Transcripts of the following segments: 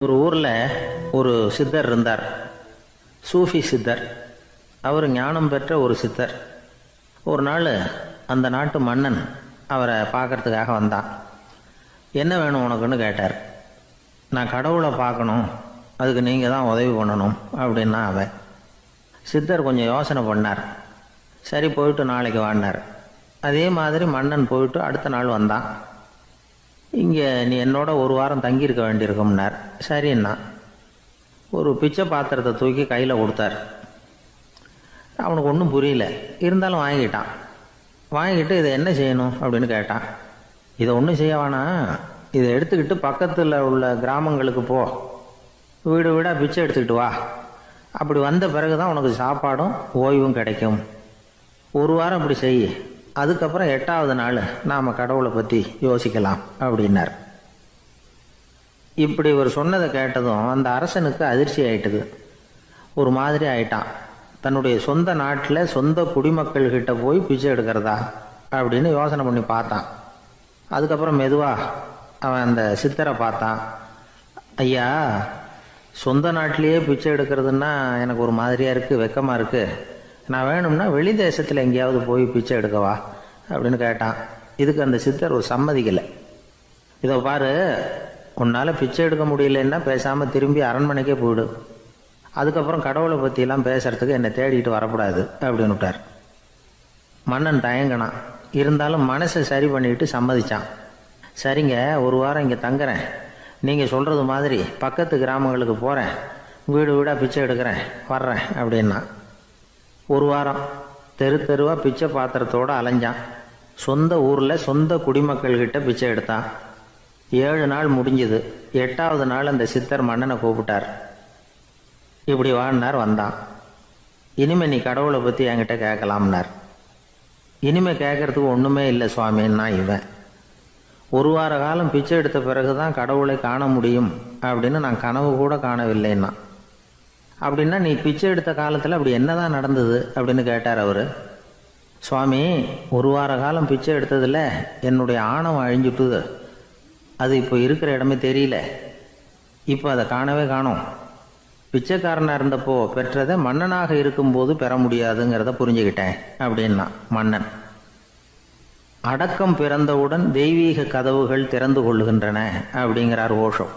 ஒரு ஊரில் ஒரு சித்தர் இருந்தார். சூஃபி சித்தர். அவர் ஞானம் பெற்ற ஒரு சித்தர். ஒரு நாள் அந்த நாட்டு மன்னன் அவரை பார்க்கறதுக்காக வந்தான். என்ன வேணும் உனக்குன்னு கேட்டார். நான் கடவுளை பார்க்கணும், அதுக்கு நீங்கள் தான் உதவி பண்ணணும் அப்படின்னா அவன். சித்தர் கொஞ்சம் யோசனை பண்ணார். சரி, போயிட்டு நாளைக்கு வாடினார். அதே மாதிரி மன்னன் போயிட்டு அடுத்த நாள் வந்தான். இங்கே நீ என்னோட ஒரு வாரம் தங்கியிருக்க வேண்டியிருக்கும்னார். சரின்னா ஒரு பிச்சை பாத்திரத்தை தூக்கி கையில் கொடுத்தார். அவனுக்கு ஒன்றும் புரியல, இருந்தாலும் வாங்கிட்டான். வாங்கிட்டு இதை என்ன செய்யணும் அப்படின்னு கேட்டான். இதை ஒன்றும் செய்ய வேணாம், இதை எடுத்துக்கிட்டு பக்கத்தில் உள்ள கிராமங்களுக்கு போ, வீடு வீடாக பிச்சை எடுத்துக்கிட்டு வா. அப்படி வந்த பிறகு தான் உனக்கு சாப்பாடும் ஓய்வும் கிடைக்கும். ஒரு வாரம் இப்படி செய், அதுக்கப்புறம் 8வது நாள் நாம் கடவுளை பற்றி யோசிக்கலாம் அப்படின்னார். இப்படி இவர் சொன்னதை கேட்டதும் அந்த அரசனுக்கு அதிர்ச்சி ஆயிட்டுது. ஒரு மாதிரி ஆயிட்டான். தன்னுடைய சொந்த நாட்டில் சொந்த குடிமக்கள்கிட்ட போய் பிச்சை எடுக்கிறதா அப்படின்னு யோசனை பண்ணி பார்த்தான். அதுக்கப்புறம் மெதுவாக அவன் அந்த சித்தரை பார்த்தான். ஐயா, சொந்த நாட்டிலேயே பிச்சை எடுக்கிறதுன்னா எனக்கு ஒரு மாதிரியாக இருக்குது, வெக்கமாக இருக்குது. நான் வேணும்னா வெளி தேசத்தில் எங்கேயாவது போய் பிச்சை எடுக்கவா அப்படின்னு கேட்டான். இதுக்கு அந்த சித்தர் ஒரு சம்மதிக்கலை. இதை பாரு, உன்னால் பிச்சை எடுக்க முடியலன்னா பேசாமல் திரும்பி அரண்மனைக்கே போயிடு. அதுக்கப்புறம் கடவுளை பற்றியெல்லாம் பேசுறதுக்கு என்னை தேடிட்டு வரக்கூடாது அப்படின்னு விட்டார். மன்னன் தயங்கினான். இருந்தாலும் மனசை சரி பண்ணிட்டு சம்மதிச்சான். சரிங்க, ஒரு வாரம் இங்கே தங்குறேன், நீங்கள் சொல்கிறது மாதிரி பக்கத்து கிராமங்களுக்கு போகிறேன், வீடு வீடாக பிச்சை எடுக்கிறேன், வர்றேன் அப்படின்னா. ஒரு வாரம் தெரு தெருவாக பிச்சை பாத்திரத்தோடு அலைஞ்சான். சொந்த ஊரில் சொந்த குடிமக்கள்கிட்ட பிச்சை எடுத்தான். 7 நாள் முடிஞ்சுது. 8வது நாள் அந்த சித்தர் மன்னனை கூப்பிட்டார். இப்படி வாழ்னார். வந்தான். இனிமே நீ கடவுளை பற்றி என்கிட்ட கேட்கலாம்னார். இனிமே கேட்கறதுக்கு ஒன்றுமே இல்லை சுவாமின்னா இவன். ஒரு வார காலம் பிச்சை எடுத்த பிறகு தான் கடவுளை காண முடியும் அப்படின்னு நான் கனவு கூட காணவில்லைன்னா. அப்படின்னா நீ பிச்சை எடுத்த காலத்தில் அப்படி என்னதான் நடந்தது அப்படின்னு கேட்டார் அவர். சுவாமி, ஒரு வார காலம் பிச்சை எடுத்ததில் என்னுடைய ஆணவம் அழிஞ்சுட்டுது. அது இப்போ இருக்கிற இடமே தெரியல. இப்போ அதை காணவே காணோம். பிச்சைக்காரனாக இருந்தப்போ பெற்றதை மன்னனாக இருக்கும்போது பெற முடியாதுங்கிறத புரிஞ்சுக்கிட்டேன் அப்படின்னா மன்னன். அடக்கம் பிறந்தவுடன் தெய்வீக கதவுகள் திறந்து கொள்ளுகின்றன அப்படிங்கிறார் ஓஷோ.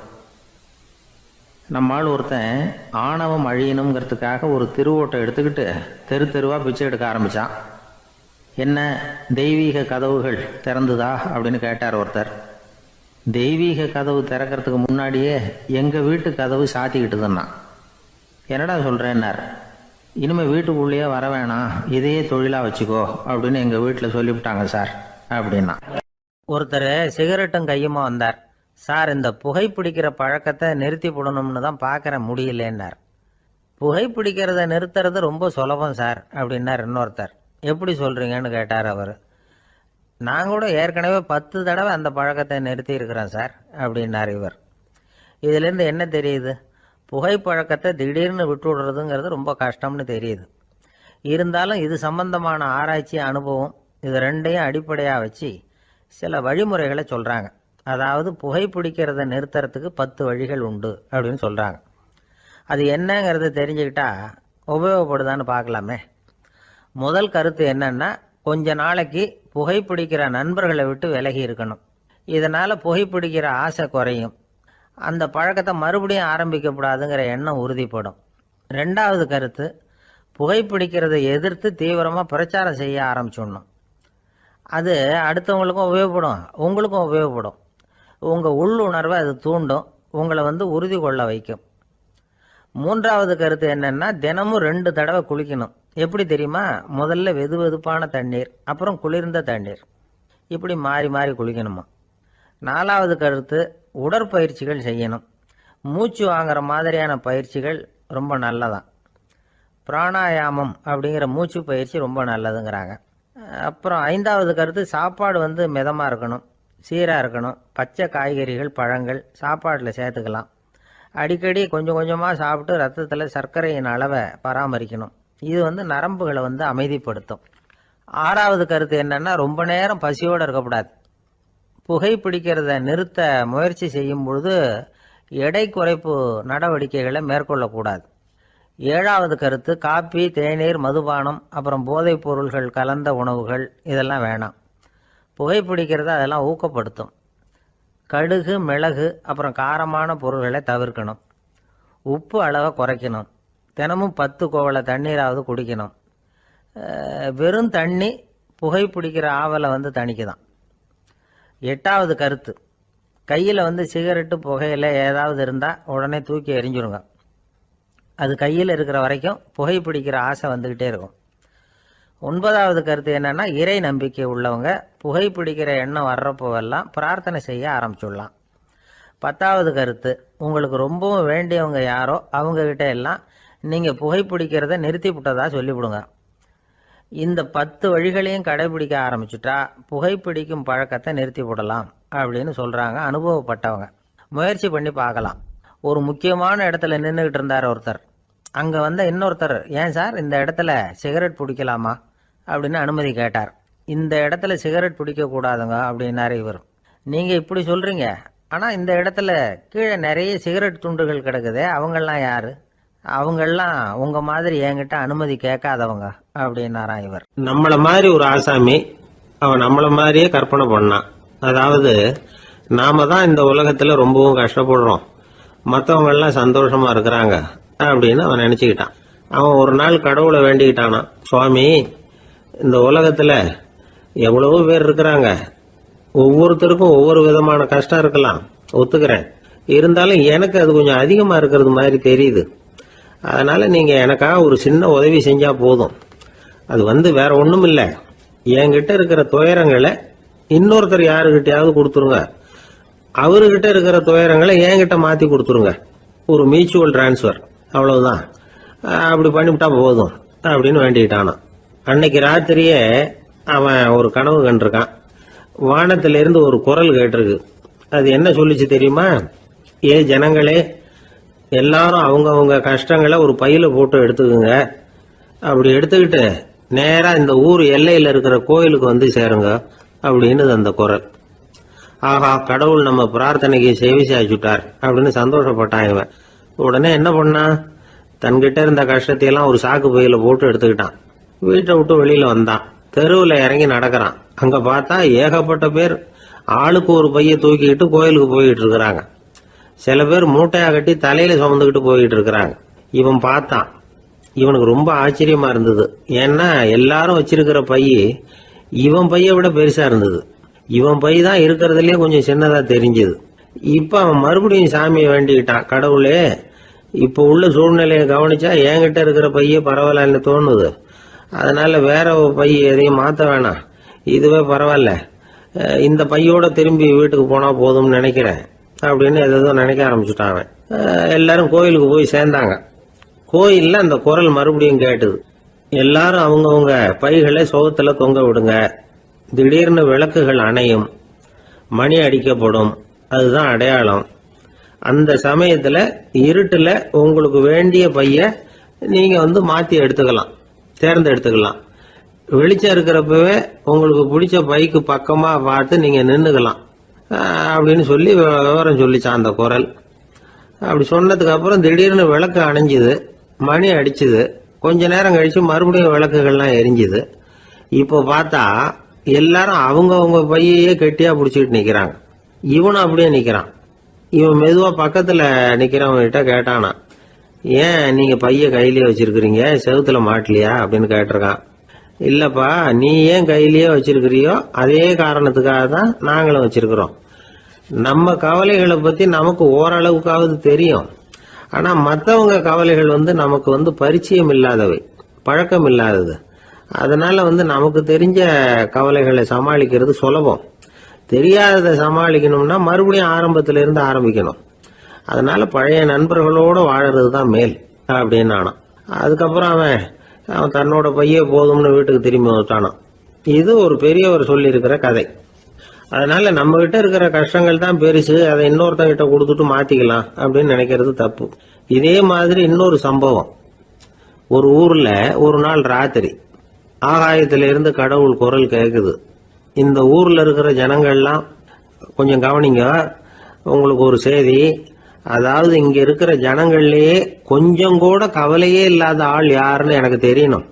நம்மால் ஒருத்தன் ஆணவம் அழியணுங்கிறதுக்காக ஒரு திருவோட்டை எடுத்துக்கிட்டு தெரு தெருவாக பிச்சை எடுக்க ஆரம்பித்தான். என்ன, தெய்வீக கதவுகள் திறந்துதா அப்படின்னு கேட்டார் ஒருத்தர். தெய்வீக கதவு திறக்கிறதுக்கு முன்னாடியே எங்கள் வீட்டு கதவு சாத்திக்கிட்டுதுன்னா. என்னடா சொல்கிறேன்னார். இனிமேல் வீட்டுக்குள்ளேயே வர வேணாம், இதையே தொழிலாக வச்சுக்கோ அப்படின்னு எங்கள் வீட்டில் சொல்லிவிட்டாங்க சார் அப்படின்னா. ஒருத்தர் சிகரெட்டும் கையுமா வந்தார். சார், இந்த புகைப்பிடிக்கிற பழக்கத்தை நிறுத்தி போடணும்னு தான் பார்க்குறேன், முடியலன்னார். புகைப்பிடிக்கிறத நிறுத்துறது ரொம்ப சுலபம் சார் அப்படின்னார் இன்னொருத்தர். எப்படி சொல்கிறீங்கன்னு கேட்டார் அவர். நான் கூட ஏற்கனவே 10 தடவை அந்த பழக்கத்தை நிறுத்தி இருக்கிறேன் சார் அப்படின்னார் இவர். இதுலேருந்து என்ன தெரியுது? புகைப்பழக்கத்தை திடீர்னு விட்டு விடுறதுங்கிறது ரொம்ப கஷ்டம்னு தெரியுது. இருந்தாலும் இது சம்பந்தமான ஆராய்ச்சி, அனுபவம், இது ரெண்டையும் அடிப்படையாக வச்சு சில வழிமுறைகளை சொல்கிறாங்க. அதாவது புகைப்பிடிக்கிறத நிறுத்துறதுக்கு 10 வழிகள் உண்டு அப்படின்னு சொல்கிறாங்க. அது என்னங்கிறத தெரிஞ்சுக்கிட்டா உபயோகப்படுதான்னு பார்க்கலாமே. முதல் கருத்து என்னன்னா, கொஞ்ச நாளைக்கு புகைப்பிடிக்கிற நண்பர்களை விட்டு விலகி இருக்கணும். இதனால் புகைப்பிடிக்கிற ஆசை குறையும். அந்த பழக்கத்தை மறுபடியும் ஆரம்பிக்கப்படாதுங்கிற எண்ணம் உறுதிப்படும். 2வது கருத்து, புகைப்பிடிக்கிறதை எதிர்த்து தீவிரமாக பிரச்சாரம் செய்ய ஆரம்பிச்சிடணும். அது அடுத்தவங்களுக்கும் உபயோகப்படும், உங்களுக்கும் உபயோகப்படும். உங்கள் உள்ளுணர்வை அது தூண்டும், உங்களை உறுதி கொள்ள வைக்கும். 3வது கருத்து என்னென்னா, தினமும் 2 தடவை குளிக்கணும். எப்படி தெரியுமா? முதல்ல வெது வெதுப்பான தண்ணீர், அப்புறம் குளிர்ந்த தண்ணீர், இப்படி மாறி மாறி குளிக்கணுமா. 4வது கருத்து, உடற்பயிற்சிகள் செய்யணும். மூச்சு வாங்குற மாதிரியான பயிற்சிகள் ரொம்ப நல்லதான். பிராணாயாமம் அப்படிங்கிற மூச்சு பயிற்சி ரொம்ப நல்லதுங்கிறாங்க. அப்புறம் 5வது கருத்து, சாப்பாடு மிதமாக இருக்கணும், சீராக இருக்கணும். பச்சை காய்கறிகள், பழங்கள் சாப்பாட்டில் சேர்த்துக்கலாம். அடிக்கடி கொஞ்சம் கொஞ்சமாக சாப்பிட்டு ரத்தத்தில் சர்க்கரையின் அளவை பராமரிக்கணும். இது நரம்புகளை அமைதிப்படுத்தும். 6வது கருத்து என்னென்னா, ரொம்ப நேரம் பசியோடு இருக்கக்கூடாது. புகைப்பிடிக்கிறத நிறுத்த முயற்சி செய்யும் பொழுது எடை குறைப்பு நடவடிக்கைகளை மேற்கொள்ளக்கூடாது. 7வது கருத்து, காப்பி, தேநீர், மதுபானம், அப்புறம் போதைப் பொருள்கள் கலந்த உணவுகள் இதெல்லாம் வேணாம். புகைப்பிடிக்கிறத அதெல்லாம் ஊக்கப்படுத்தும். கடுகு, மிளகு, அப்புறம் காரமான பொருள்களை தவிர்க்கணும். உப்பு அளவை குறைக்கணும். தினமும் 10 கோவலை தண்ணீராவது குடிக்கணும். வெறும் தண்ணி புகைப்பிடிக்கிற ஆவலை தணிக்குதான். 8வது கருத்து, கையில் சிகரெட்டு, புகையில ஏதாவது இருந்தால் உடனே தூக்கி எறிஞ்சிருங்க. அது கையில் இருக்கிற வரைக்கும் புகைப்பிடிக்கிற ஆசை வந்துக்கிட்டே இருக்கும். 9வது கருத்து என்னன்னா, இறை நம்பிக்கை உள்ளவங்க புகைப்பிடிக்கிற எண்ணம் வர்றப்போவெல்லாம் பிரார்த்தனை செய்ய ஆரம்பிச்சுடலாம். 10வது கருத்து, உங்களுக்கு ரொம்பவும் வேண்டியவங்க யாரோ அவங்கக்கிட்ட எல்லாம் நீங்கள் புகைப்பிடிக்கிறத நிறுத்தி விட்டதா சொல்லிவிடுங்க. இந்த 10 வழிகளையும் கடைபிடிக்க ஆரம்பிச்சுட்டா புகைப்பிடிக்கும் பழக்கத்தை நிறுத்தி விடலாம் அப்படின்னு சொல்கிறாங்க அனுபவப்பட்டவங்க. முயற்சி பண்ணி பார்க்கலாம். ஒரு முக்கியமான இடத்துல நின்றுக்கிட்டு இருந்தார் ஒருத்தர். அங்கே இன்னொருத்தர், ஏன் சார் இந்த இடத்துல சிகரெட் பிடிக்கலாமா அப்படின்னு அனுமதி கேட்டார். இந்த இடத்துல சிகரெட் பிடிக்கக்கூடாதுங்க அப்படின்னாரு இவர். நீங்கள் இப்படி சொல்கிறீங்க, ஆனால் இந்த இடத்துல கீழே நிறைய சிகரெட் துண்டுகள் கிடக்குதே, அவங்கெல்லாம் யார்? அவங்கெல்லாம் உங்கள் மாதிரி என்கிட்ட அனுமதி கேட்காதவங்க அப்படின்னாராம் இவர். நம்மள மாதிரி ஒரு ஆசாமி அவன் நம்மள மாதிரியே கற்பனை பண்ணான். அதாவது நாம தான் இந்த உலகத்துல ரொம்பவும் கஷ்டப்படுறோம், மற்றவங்க எல்லாம் சந்தோஷமா இருக்கிறாங்க அப்படின்னு அவன் நினைச்சுக்கிட்டான். அவன் ஒரு நாள் கடவுளை வேண்டிக்கிட்டானா, சுவாமி, இந்த உலகத்துல எவ்வளவோ பேர் இருக்கிறாங்க, ஒவ்வொருத்தருக்கும் ஒவ்வொரு விதமான கஷ்டம் இருக்கலாம், ஒத்துக்கிறேன். இருந்தாலும் எனக்கு அது கொஞ்சம் அதிகமா இருக்கிறது மாதிரி தெரியுது. அதனால நீங்க எனக்காக ஒரு சின்ன உதவி செஞ்சா போதும். அது வேற ஒண்ணும் இல்ல, என்கிட்ட இருக்கிற துயரங்களை இன்னொருத்தர் யாருகிட்டயாவது கொடுத்துருங்க, அவர்கிட்ட இருக்கிற துயரங்களை என்கிட்ட மாத்தி கொடுத்துருங்க. ஒரு மியூச்சுவல் டிரான்ஸ்பர், அவ்வளவுதான். அப்படி பண்ணிவிட்டா போதும் அப்படின்னு வேண்டிக்கிட்டானான். அன்னைக்கு ராத்திரியே அவன் ஒரு கனவு கண்டிருக்கான். வானத்திலிருந்து ஒரு குரல் கேட்டிருக்கு. அது என்ன சொல்லிச்சு தெரியுமா? ஏ ஜனங்களே, எல்லாரும் அவங்க கஷ்டங்களை ஒரு பையில போட்டு எடுத்துக்குங்க. அப்படி எடுத்துக்கிட்டு நேரா இந்த ஊர் எல்லையில இருக்கிற கோயிலுக்கு சேருங்க அப்படின்னு அந்த குரல். ஆஹா, கடவுள் நம்ம பிரார்த்தனைக்கு செவி சாய்ச்சுட்டார் அப்படின்னு சந்தோஷப்பட்டான் இவன். உடனே என்ன பண்ணான்? தன்கிட்ட இருந்த கஷ்டத்தையெல்லாம் ஒரு சாக்கு பையில போட்டு எடுத்துக்கிட்டான். வீட்டை விட்டு வெளியில வந்தான். தெருவில் இறங்கி நடக்கிறான். அங்க பார்த்தா ஏகப்பட்ட பேர் ஆளுக்கு ஒரு பைய தூக்கிக்கிட்டு கோயிலுக்கு போயிட்டு இருக்கிறாங்க. சில பேர் மூட்டையா கட்டி தலையில சுமந்துக்கிட்டு போயிட்டு இருக்கிறாங்க. இவன் பார்த்தான். இவனுக்கு ரொம்ப ஆச்சரியமா இருந்தது. ஏன்னா எல்லாரும் வச்சிருக்கிற பைய இவன் பைய விட பெருசா இருந்தது. இவன் பை தான் இருக்கிறதுலயே கொஞ்சம் சின்னதா தெரிஞ்சது. இப்ப அவன் மறுபடியும் சாமியை வேண்டிக்கிட்டான். கடவுளே, இப்ப உள்ள சூழ்நிலையை கவனிச்சா என்கிட்ட இருக்கிற பைய பரவாயில்லன்னு தோணுது. அதனால வேற பை எதையும் மாத்த வேணாம், இதுவே பரவாயில்ல, இந்த பையோட திரும்பி வீட்டுக்கு போனா போதும்னு நினைக்கிறேன் அப்படின்னு ஏதோ நினைக்க ஆரம்பிச்சுட்டான். எல்லாரும் கோயிலுக்கு போய் சேர்ந்தாங்க. கோயில்ல அந்த குரல் மறுபடியும் கேட்டுது. எல்லாரும் அவங்கவுங்க பைகளை சோகத்துல தொங்க விடுங்க, திடீர்னு விளக்குகள் அணையும், மணி அடிக்கப்படும், அதுதான் அடையாளம். அந்த சமயத்துல இருட்டுல உங்களுக்கு வேண்டிய பைய நீங்க மாத்தி எடுத்துக்கலாம், தேர்ந்தெடுத்துக்கலாம். வெளிச்சம் இருக்கிறப்பவே உங்களுக்கு பிடிச்ச பைக்கு பக்கமா பார்த்து நீங்க நின்னுக்கலாம் அப்படின்னு சொல்லி விவரம் சொல்லிச்சான் அந்த குரல். அப்படி சொன்னதுக்கு அப்புறம் திடீர்னு விளக்கு அணைஞ்சுது, மணி அடிச்சுது. கொஞ்ச நேரம் கழிச்சு மறுபடியும் விளக்குகள்லாம் எரிஞ்சுது. இப்போ பார்த்தா எல்லாரும் அவங்கவுங்க பையையே கெட்டியா பிடிச்சிட்டு நிக்கிறாங்க. இவனும் அப்படியே நிக்கிறான். இவன் மெதுவா பக்கத்துல நிக்கிறவங்கிட்ட கேட்டானா, ஏன் நீங்க பைய கையிலேயே வச்சிருக்கிறீங்க, செவுத்துல மாட்டலையா அப்படின்னு கேட்டிருக்கான். இல்லப்பா, நீ ஏன் கையிலேயே வச்சிருக்கிறியோ அதே காரணத்துக்காக தான் நாங்களும் வச்சிருக்கிறோம். நம்ம கவலைகளை பத்தி நமக்கு ஓரளவுக்காவது தெரியும். ஆனா மற்றவங்க கவலைகள் நமக்கு பரிச்சயம் இல்லாதவை, பழக்கம் இல்லாதது. அதனால நமக்கு தெரிஞ்ச கவலைகளை சமாளிக்கிறது சுலபம். தெரியாததை சமாளிக்கணும்னா மறுபடியும் ஆரம்பத்தில இருந்து ஆரம்பிக்கணும். அதனால பழைய நண்பர்களோட வாழறது தான் மேல் அப்படின்னு ஆனான். அதுக்கப்புறம் அவன் தன்னோட பைய போதும்னு வீட்டுக்கு திரும்பி வந்துட்டானான். இது ஒரு பெரியவர் சொல்லி இருக்கிற கதை. அதனால நம்ம கிட்ட இருக்கிற கஷ்டங்கள் தான் பெருசு, அதை இன்னொருத்தங்கிட்ட கொடுத்துட்டு மாத்திக்கலாம் அப்படின்னு நினைக்கிறது தப்பு. இதே மாதிரி இன்னொரு சம்பவம். ஒரு ஊர்ல ஒரு நாள் ராத்திரி ஆகாயத்தில இருந்து கடவுள் குரல் கேக்குது. இந்த ஊர்ல இருக்கிற ஜனங்கள்லாம் கொஞ்சம் கவனிங்க, உங்களுக்கு ஒரு செய்தி. அதாவது இங்க இருக்கிற ஜனங்கள்லயே கொஞ்சம் கூட கவலையே இல்லாத ஆள் யாருன்னு எனக்கு தெரியணும்.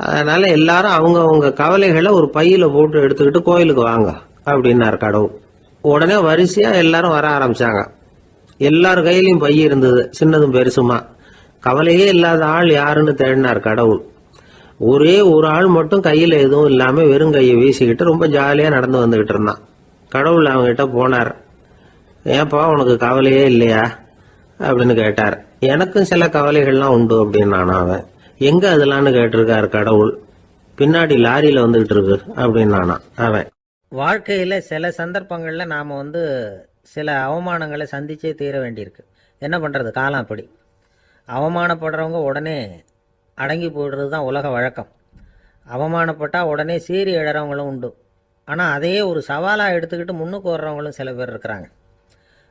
அதனால எல்லாரும் அவங்க அவங்க கவலைகளை ஒரு பையில போட்டு எடுத்துக்கிட்டு கோயிலுக்கு வாங்க அப்படின்னாரு கடவுள். உடனே வரிசையா எல்லாரும் வர ஆரம்பிச்சாங்க. எல்லார் கையிலயும் பை இருந்தது, சின்னதும் பெருசுமா. கவலையே இல்லாத ஆள் யாருன்னு தேடினார் கடவுள். ஒரே ஒரு ஆள் மட்டும் கையில எதுவும் இல்லாம வெறும் கையை வீசிக்கிட்டு ரொம்ப ஜாலியா நடந்து வந்துகிட்டு இருந்தான். கடவுள் அவங்ககிட்ட போனார். ஏன்பா உனக்கு கவலையே இல்லையா அப்படின்னு கேட்டார். எனக்கும் சில கவலைகள்லாம் உண்டு அப்படின்னு அவன். எங்க அதெல்லாம்னு கேட்டிருக்காரு கடவுள். பின்னாடி லாரியில வந்துகிட்டு இருக்கு அப்படின்னு அவன். வாழ்க்கையில் சில சந்தர்ப்பங்களில் நாம் சில அவமானங்களை சந்திச்சே தீர வேண்டியிருக்கு. என்ன பண்ணுறது, காலம் அப்படி. அவமானப்படுறவங்க உடனே அடங்கி போடுறது தான் உலக வழக்கம். அவமானப்பட்டால் உடனே சீறி எழறவங்களும் உண்டு. ஆனால் அதையே ஒரு சவாலாக எடுத்துக்கிட்டு முன்னுக்கு வர்றவங்களும் சில பேர் இருக்கிறாங்க.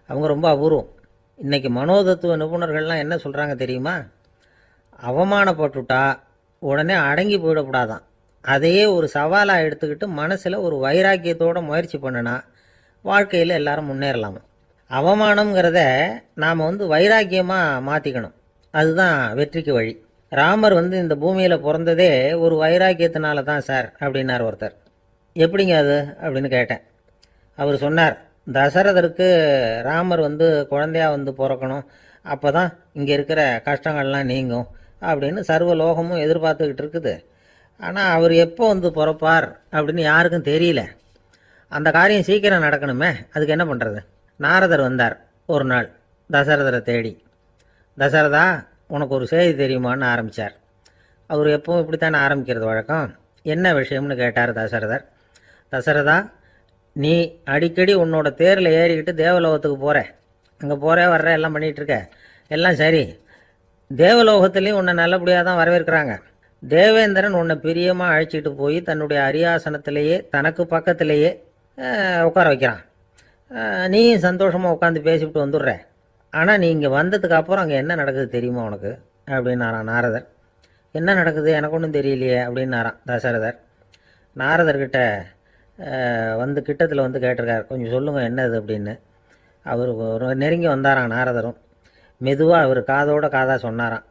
அவங்க ரொம்ப அபூர்வம். இன்றைக்கி மனோதத்துவ நிபுணர்கள்லாம் என்ன சொல்கிறாங்க தெரியுமா? அவமானப்பட்டுட்டா உடனே அடங்கி போயிடக்கூடாதான். அதையே ஒரு சவாலாக எடுத்துக்கிட்டு மனசில் ஒரு வைராக்கியத்தோடு முயற்சி பண்ணினா வாழ்க்கையில் எல்லாரும் முன்னேறலாமா. அவமானங்கிறத நாம் வைராக்கியமாக மாற்றிக்கணும். அதுதான் வெற்றிக்கு வழி. ராமர் இந்த பூமியில் பிறந்ததே ஒரு வைராக்கியத்தினால தான் சார் அப்படின்னார் ஒருத்தர். எப்படிங்க அது அப்படின்னு கேட்டேன். அவர் சொன்னார், தசரதருக்கு ராமர் குழந்தையா பிறக்கணும், அப்போ தான் இங்கே இருக்கிற கஷ்டங்கள்லாம் நீங்கும் அப்படின்னு சர்வ லோகமும் எதிர்பார்த்துக்கிட்டு இருக்குது. ஆனால் அவர் எப்போ பிறப்பார் அப்படின்னு யாருக்கும் தெரியல. அந்த காரியம் சீக்கிரம் நடக்கணுமே, அதுக்கு என்ன பண்ணுறது? நாரதர் வந்தார் ஒரு நாள் தசரதரை தேடி. தசரதா, உனக்கு ஒரு செய்தி தெரியுமான்னு ஆரம்பித்தார். அவர் எப்பவும் இப்படித்தானே ஆரம்பிக்கிறது வழக்கம். என்ன விஷயம்னு கேட்டார் தசரதர். தசரதா, நீ அடிக்கடி உன்னோட தேரில் ஏறிக்கிட்டு தேவலோகத்துக்கு போகிற, அங்கே போகிற வர்ற எல்லாம் பண்ணிகிட்ருக்க, எல்லாம் சரி. தேவலோகத்துலேயும் உன்னை நல்லபடியாக தான் வரவேற்கிறாங்க. தேவேந்திரன் உன்னை பிரியமாக அழைச்சிட்டு போய் தன்னுடைய அரியாசனத்திலேயே தனக்கு பக்கத்திலேயே உட்கார வைக்கிறான். நீயும் சந்தோஷமாக உட்காந்து பேசிவிட்டு வந்துடுற. ஆனால் நீ இங்கே வந்ததுக்கு அப்புறம் அங்கே என்ன நடக்குது தெரியுமா உனக்கு அப்படின்னாரான் நாரதர். என்ன நடக்குது எனக்கு ஒன்றும் தெரியலையே அப்படின்னாரான் தசரதர். நாரதர்கிட்ட கிட்டத்தில் கேட்டிருக்கார், கொஞ்சம் சொல்லுங்கள் என்னது அப்படின்னு. அவர் நெருங்கி வந்தாராம் நாரதரும். மெதுவாக அவர் காதோட காதாக சொன்னாராம்.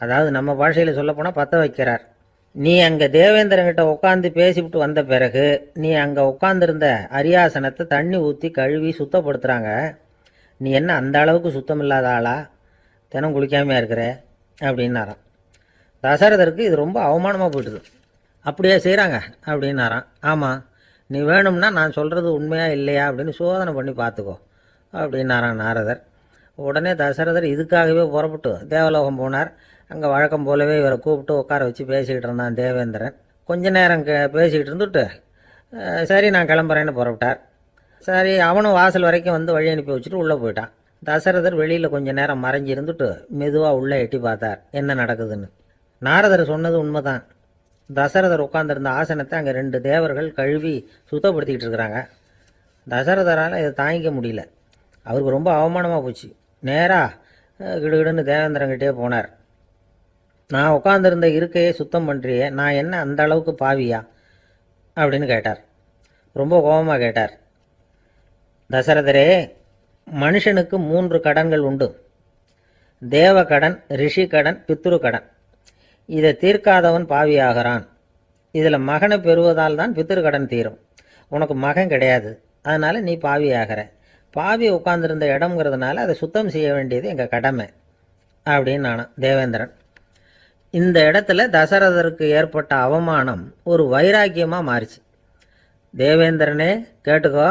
அதாவது நம்ம பாஷையில் சொல்லப்போனால் பற்ற வைக்கிறார். நீ அங்கே தேவேந்திரங்கிட்ட உட்காந்து பேசிவிட்டு வந்த பிறகு நீ அங்கே உட்காந்துருந்த அரியாசனத்தை தண்ணி ஊற்றி கழுவி சுத்தப்படுத்துகிறாங்க. நீ என்ன அந்த அளவுக்கு சுத்தம் இல்லாத ஆளா, தினம் குளிக்காமையாக இருக்கிற அப்படின்னாராம். தசரதருக்கு இது ரொம்ப அவமானமாக போயிட்டுது. அப்படியே செய்கிறாங்க அப்படின்னாராம். ஆமாம், நீ வேணும்னா நான் சொல்கிறது உண்மையா இல்லையா அப்படின்னு சோதனை பண்ணி பார்த்துக்கோ அப்படின்னாரான் நாரதர். உடனே தசரதர் இதுக்காகவே புறப்பட்டு தேவலோகம் போனார். அங்கே வழக்கம் போலவே இவரை கூப்பிட்டு உட்கார வச்சு பேசிக்கிட்டு இருந்தான் தேவேந்திரன். கொஞ்ச நேரம் பேசிக்கிட்டு இருந்துட்டு சரி நான் கிளம்புறேன்னு புறப்பட்டார். சரி, அவனும் வாசல் வரைக்கும் வழி அனுப்பி வச்சுட்டு உள்ளே போயிட்டான். தசரதர் வெளியில் கொஞ்ச நேரம் மறைஞ்சி இருந்துட்டு மெதுவாக உள்ளே எட்டி பார்த்தார் என்ன நடக்குதுன்னு. நாரதர் சொன்னது உண்மைதான். தசரதர் உட்காந்துருந்த ஆசனத்தை அங்கே 2 தேவர்கள் கழுவி சுத்தப்படுத்திக்கிட்டு இருக்கிறாங்க. தசரதரால் இதை தாங்கிக்க முடியல. அவருக்கு ரொம்ப அவமானமாக போச்சு. நேராக கிடுகிடுன்னு தேவேந்திரங்கிட்டே போனார். நான் உட்காந்துருந்த இருக்கையே சுத்தம் பண்ணுறியே, நான் என்ன அந்த அளவுக்கு பாவியா அப்படின்னு கேட்டார். ரொம்ப கோபமாக கேட்டார். தசரதரே, மனுஷனுக்கு 3 கடன்கள் உண்டு. தேவ கடன், ரிஷி கடன், பித்ரு கடன். இதை தீர்க்காதவன் பாவியாகிறான். இதில் மகனை பெறுவதால் தான் பித்ரு கடன் தீரும். உனக்கு மகன் கிடையாது, அதனால் நீ பாவியாகிற. பாவி உட்காந்துருந்த இடம்ங்கிறதுனால அதை சுத்தம் செய்ய வேண்டியது எங்கள் கடமை அப்படின்னு நானும் தேவேந்திரன். இந்த இடத்துல தசரதருக்கு ஏற்பட்ட அவமானம் ஒரு வைராக்கியமாக மாறிச்சு. தேவேந்திரனே கேட்டுக்கோ,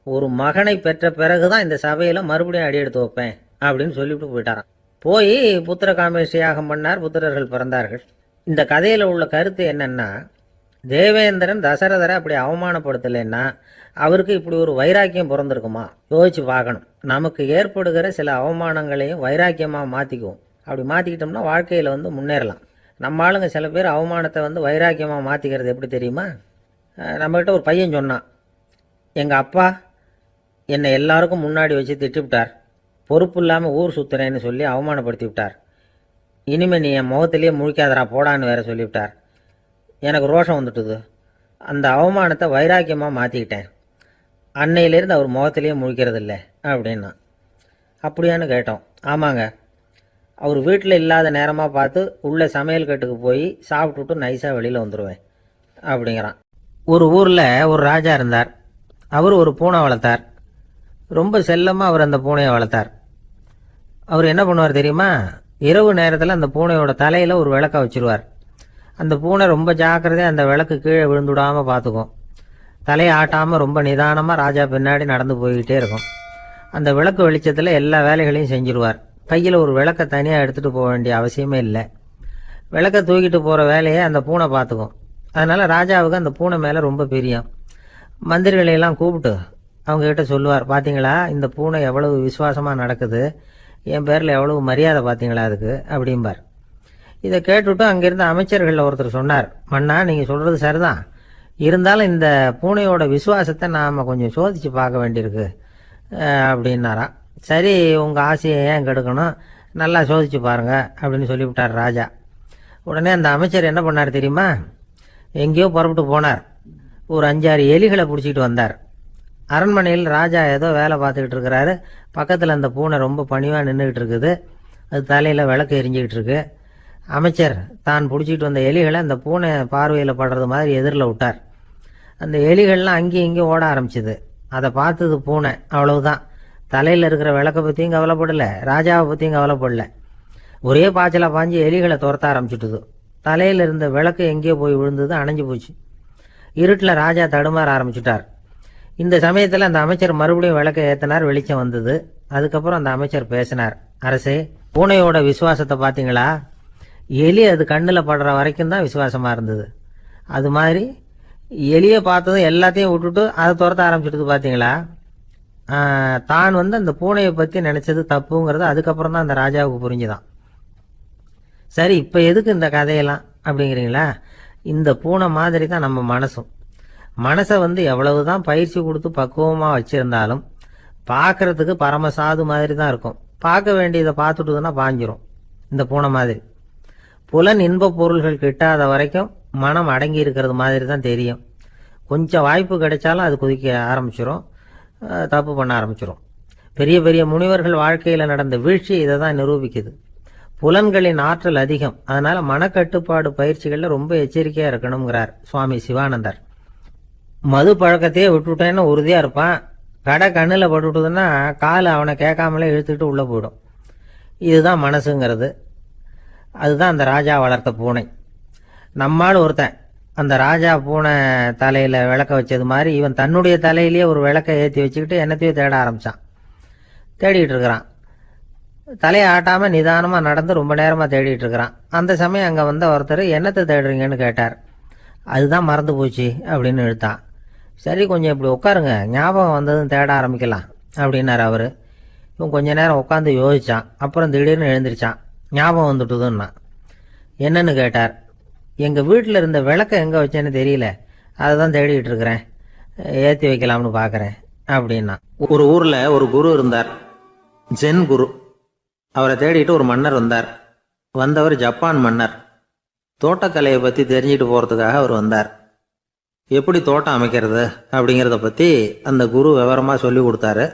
ஒரு மகனை பெற்ற பிறகு தான் இந்த சபையில் மறுபடியும் அடி எடுத்து வைப்பேன் அப்படின்னு சொல்லிவிட்டு போயிட்டாரான். போய் புத்திர காமேஷ் யாகம் பண்ணார். புத்திரர்கள் பிறந்தார்கள். இந்த கதையில் உள்ள கருத்து என்னன்னா, தேவேந்திரன் தசரதரை அப்படி அவமானப்படுத்தலைன்னா அவருக்கு இப்படி ஒரு வைராக்கியம் பிறந்திருக்குமா? யோசிச்சு பார்க்கணும். நமக்கு ஏற்படுகிற சில அவமானங்களையும் வைராக்கியமாக மாற்றிக்குவோம். அப்படி மாற்றிக்கிட்டோம்னா வாழ்க்கையில் முன்னேறலாம். நம்ம ஆளுங்க சில பேர் அவமானத்தை வைராக்கியமாக மாற்றிக்கிறது எப்படி தெரியுமா? நம்மகிட்ட ஒரு பையன் சொன்னான், எங்கள் அப்பா என்னை எல்லாருக்கும் முன்னாடி வச்சு திட்டிவிட்டார், பொறுப்பு இல்லாமல் ஊர் சுற்றுறேன்னு சொல்லி அவமானப்படுத்தி விட்டார். இனிமேல் நீ என் முகத்திலேயே முழிக்காதரா போடான்னு வேற சொல்லிவிட்டார். எனக்கு ரோஷம் வந்துட்டுது. அந்த அவமானத்தை வைராக்கியமாக மாற்றிக்கிட்டேன். அன்னையிலேருந்து அவர் முகத்திலேயே முழிக்கிறது இல்லை அப்படின்னா. அப்படியான்னு கேட்டோம். ஆமாங்க, அவர் வீட்டில் இல்லாத நேரமாக பார்த்து உள்ள சமையல் கட்டுக்கு போய் சாப்பிட்டுட்டு நைஸாக வெளியில் வந்துடுவேன் அப்படிங்கிறான். ஒரு ஊரில் ஒரு ராஜா இருந்தார். அவர் ஒரு பூனை வளர்த்தார். ரொம்ப செல்லமாக அவர் அந்த பூனையை வளர்த்தார். அவர் என்ன பண்ணுவார் தெரியுமா? இரவு நேரத்தில் அந்த பூனையோட தலையில் ஒரு விளக்க வச்சுருவார். அந்த பூனை ரொம்ப ஜாக்கிரதையாக அந்த விளக்கு கீழே விழுந்துடாமல் பார்த்துக்கும். தலையை ஆட்டாமல் ரொம்ப நிதானமாக ராஜா பின்னாடி நடந்து போய்கிட்டே இருக்கும். அந்த விளக்கு வெளிச்சத்தில் எல்லா வேலைகளையும் செஞ்சுருவார். கையில் ஒரு விளக்கை தனியாக எடுத்துகிட்டு போக வேண்டிய அவசியமே இல்லை. விளக்கை தூக்கிட்டு போகிற வேலையை அந்த பூனை பார்த்துக்கும். அதனால் ராஜாவுக்கு அந்த பூனை மேலே ரொம்ப பிரியம். மந்திரிகளையெல்லாம் கூப்பிட்டு அவங்கக்கிட்ட சொல்லுவார், பார்த்தீங்களா இந்த பூனை எவ்வளவு விசுவாசமாக நடக்குது, என் பேரில் எவ்வளவு மரியாதை பார்த்தீங்களா அதுக்கு அப்படிம்பார். இதை கேட்டுவிட்டு அங்கிருந்த அமைச்சர்களில் ஒருத்தர் சொன்னார், மன்னா நீங்கள் சொல்கிறது சரிதான், இருந்தாலும் இந்த பூனையோட விசுவாசத்தை நாம் கொஞ்சம் சோதித்து பார்க்க வேண்டியிருக்கு அப்படின்னாராம். சரி, உங்கள் ஆசையை ஏன் கெடுக்கணும், நல்லா சோதிச்சு பாருங்க அப்படின்னு சொல்லிவிட்டார் ராஜா. உடனே அந்த அமைச்சர் என்ன பண்ணார் தெரியுமா? எங்கேயோ புறப்பட்டு போனார். ஒரு 5-6 எலிகளை பிடிச்சிட்டு வந்தார். அரண்மனையில் ராஜா ஏதோ வேலை பார்த்துக்கிட்டு இருக்கிறாரு. பக்கத்தில் அந்த பூனை ரொம்ப பணிவாக நின்றுக்கிட்டு இருக்குது. அது தலையில் விளக்கு எரிஞ்சிக்கிட்டு இருக்கு. அமைச்சர் தான் பிடிச்சிட்டு வந்த எலிகளை அந்த பூனை பார்வையில் படுறது மாதிரி எதிரில் விட்டார். அந்த எலிகள்லாம் அங்கேயும் இங்கேயும் ஓட ஆரம்பிச்சுது. அதை பார்த்தது பூனை, அவ்வளவுதான். தலையில் இருக்கிற விளக்கை பற்றியும் கவலைப்படலை, ராஜாவை பற்றியும் கவலைப்படலை. ஒரே பாய்ச்சலாக பாஞ்சு எலிகளை துரத்த ஆரம்பிச்சுட்டுது. தலையில் இருந்த விளக்கு எங்கேயோ போய் விழுந்தது, அணைஞ்சு போச்சு. இருட்டில் ராஜா தடுமாற ஆரம்பிச்சுட்டார். இந்த சமயத்தில் அந்த அமைச்சர் மறுபடியும் விளக்கை ஏற்றினார். வெளிச்சம் வந்தது. அதுக்கப்புறம் அந்த அமைச்சர் பேசினார், அரசே, பூனையோட விசுவாசத்தை பார்த்தீங்களா? எலி அது கண்ணில் படுற வரைக்கும் தான் விசுவாசமாக இருந்தது. அது மாதிரி எலியை பார்த்ததும் எல்லாத்தையும் விட்டுட்டு அதை துரத்த ஆரம்பிச்சுட்டு பார்த்தீங்களா? தான் அந்த பூனையை பற்றி நினச்சது தப்புங்கிறது அதுக்கப்புறம் தான் அந்த ராஜாவுக்கு புரிஞ்சுதான். சரி, இப்போ எதுக்கு இந்த கதையெல்லாம் அப்படிங்கிறீங்களா? இந்த பூனை மாதிரி தான் நம்ம மனசும். மனசை எவ்வளவு தான் பயிற்சி கொடுத்து பக்குவமாக வச்சுருந்தாலும் பார்க்கறதுக்கு பரமசாது மாதிரி தான் இருக்கும். பார்க்க வேண்டியதை பார்த்துட்டுதுன்னா பாஞ்சிரும். இந்த பூனை மாதிரி புலன் இன்ப பொருள்கள் கிட்டாத வரைக்கும் மனம் அடங்கி இருக்கிறது மாதிரி தான் தெரியும். கொஞ்சம் வாய்ப்பு கிடைச்சாலும் அது குதிக்க ஆரம்பிச்சிடும், தப்பு பண்ண ஆரம்பிச்சிடும். பெரிய பெரிய முனிவர்கள் வாழ்க்கையில் நடந்த வீழ்ச்சி இதை தான் நிரூபிக்குது. புலன்களின் ஆற்றல் அதிகம். அதனால் மனக்கட்டுப்பாடு பயிற்சிகளில் ரொம்ப எச்சரிக்கையாக இருக்கணுங்கிறார் சுவாமி சிவானந்தர். மது பழக்கத்தையே விட்டுவிட்டேன்னு உறுதியாக இருப்பான். கடை கண்ணில் பட்டுவிட்டதுன்னா கால் அவனை கேட்காமலே இழுத்துக்கிட்டு உள்ளே போயிடும். இதுதான் மனசுங்கிறது. அதுதான் அந்த ராஜா வளர்த்த பூனை. நம்மால் ஒருத்தன் அந்த ராஜா பூனை தலையில் விளக்க வச்சது மாதிரி இவன் தன்னுடைய தலையிலேயே ஒரு விளக்கை ஏற்றி வச்சுக்கிட்டு என்னத்தையோ தேட ஆரம்பித்தான். தேடிட்டு இருக்கிறான். தலையை ஆட்டாமல் நிதானமாக நடந்து ரொம்ப நேரமாக தேடிட்டு இருக்கிறான். அந்த சமயம் அங்கே வந்த ஒருத்தர், என்னத்தை தேடுறீங்கன்னு கேட்டார். அதுதான் மறந்து போச்சு அப்படின்னு இழுத்தான். சரி, கொஞ்சம் இப்படி உட்காருங்க, ஞாபகம் வந்ததும் தேட ஆரம்பிக்கலாம் அப்படின்னார் அவர். இவன் கொஞ்ச நேரம் உட்காந்து யோசித்தான். அப்புறம் திடீர்னு எழுந்திரிச்சான். ஞாபகம் வந்துட்டுதுன்னா. என்னன்னு கேட்டார். எங்கள் வீட்டில் இருந்த விளக்கை எங்கே வச்சேன்னு தெரியல, அதை தான் தேடிக்கிட்டு இருக்கிறேன், ஏற்றி வைக்கலாம்னு பார்க்குறேன் அப்படின்னா. ஒரு ஊரில் ஒரு குரு இருந்தார், ஜென் குரு. அவரை தேடிட்டு ஒரு மன்னர் வந்தார். வந்தவர் ஜப்பான் மன்னர். தோட்டக்கலையை பற்றி தெரிஞ்சுட்டு போகிறதுக்காக அவர் வந்தார். எப்படி தோட்டம் அமைக்கிறது அப்படிங்கிறத பற்றி அந்த குரு விவரமாக சொல்லி கொடுத்தாரு.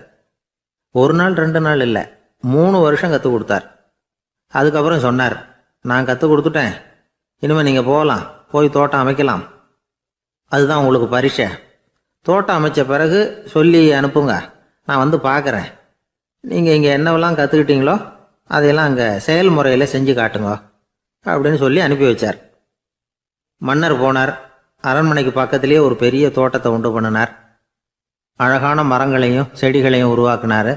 1 நாள் 2 நாள் இல்லை, 3 வருஷம் கற்றுக் கொடுத்தார். அதுக்கப்புறம் சொன்னார், நான் கற்றுக் கொடுத்துட்டேன், இனிமேல் நீங்கள் போகலாம், போய் தோட்டம் அமைக்கலாம். அதுதான் உங்களுக்கு பரிசை. தோட்டம் அமைச்ச பிறகு சொல்லி அனுப்புங்க, நான் வந்து பார்க்குறேன். நீங்கள் இங்கே என்னவெல்லாம் கற்றுக்கிட்டீங்களோ அதையெல்லாம் அங்கே செயல்முறையில் செஞ்சு காட்டுங்க அப்படின்னு சொல்லி அனுப்பி வச்சார். மன்னர் போனார். அரண்மனைக்கு பக்கத்திலேயே ஒரு பெரிய தோட்டத்தை உண்டு பண்ணினார். அழகான மரங்களையும் செடிகளையும் உருவாக்கினார்.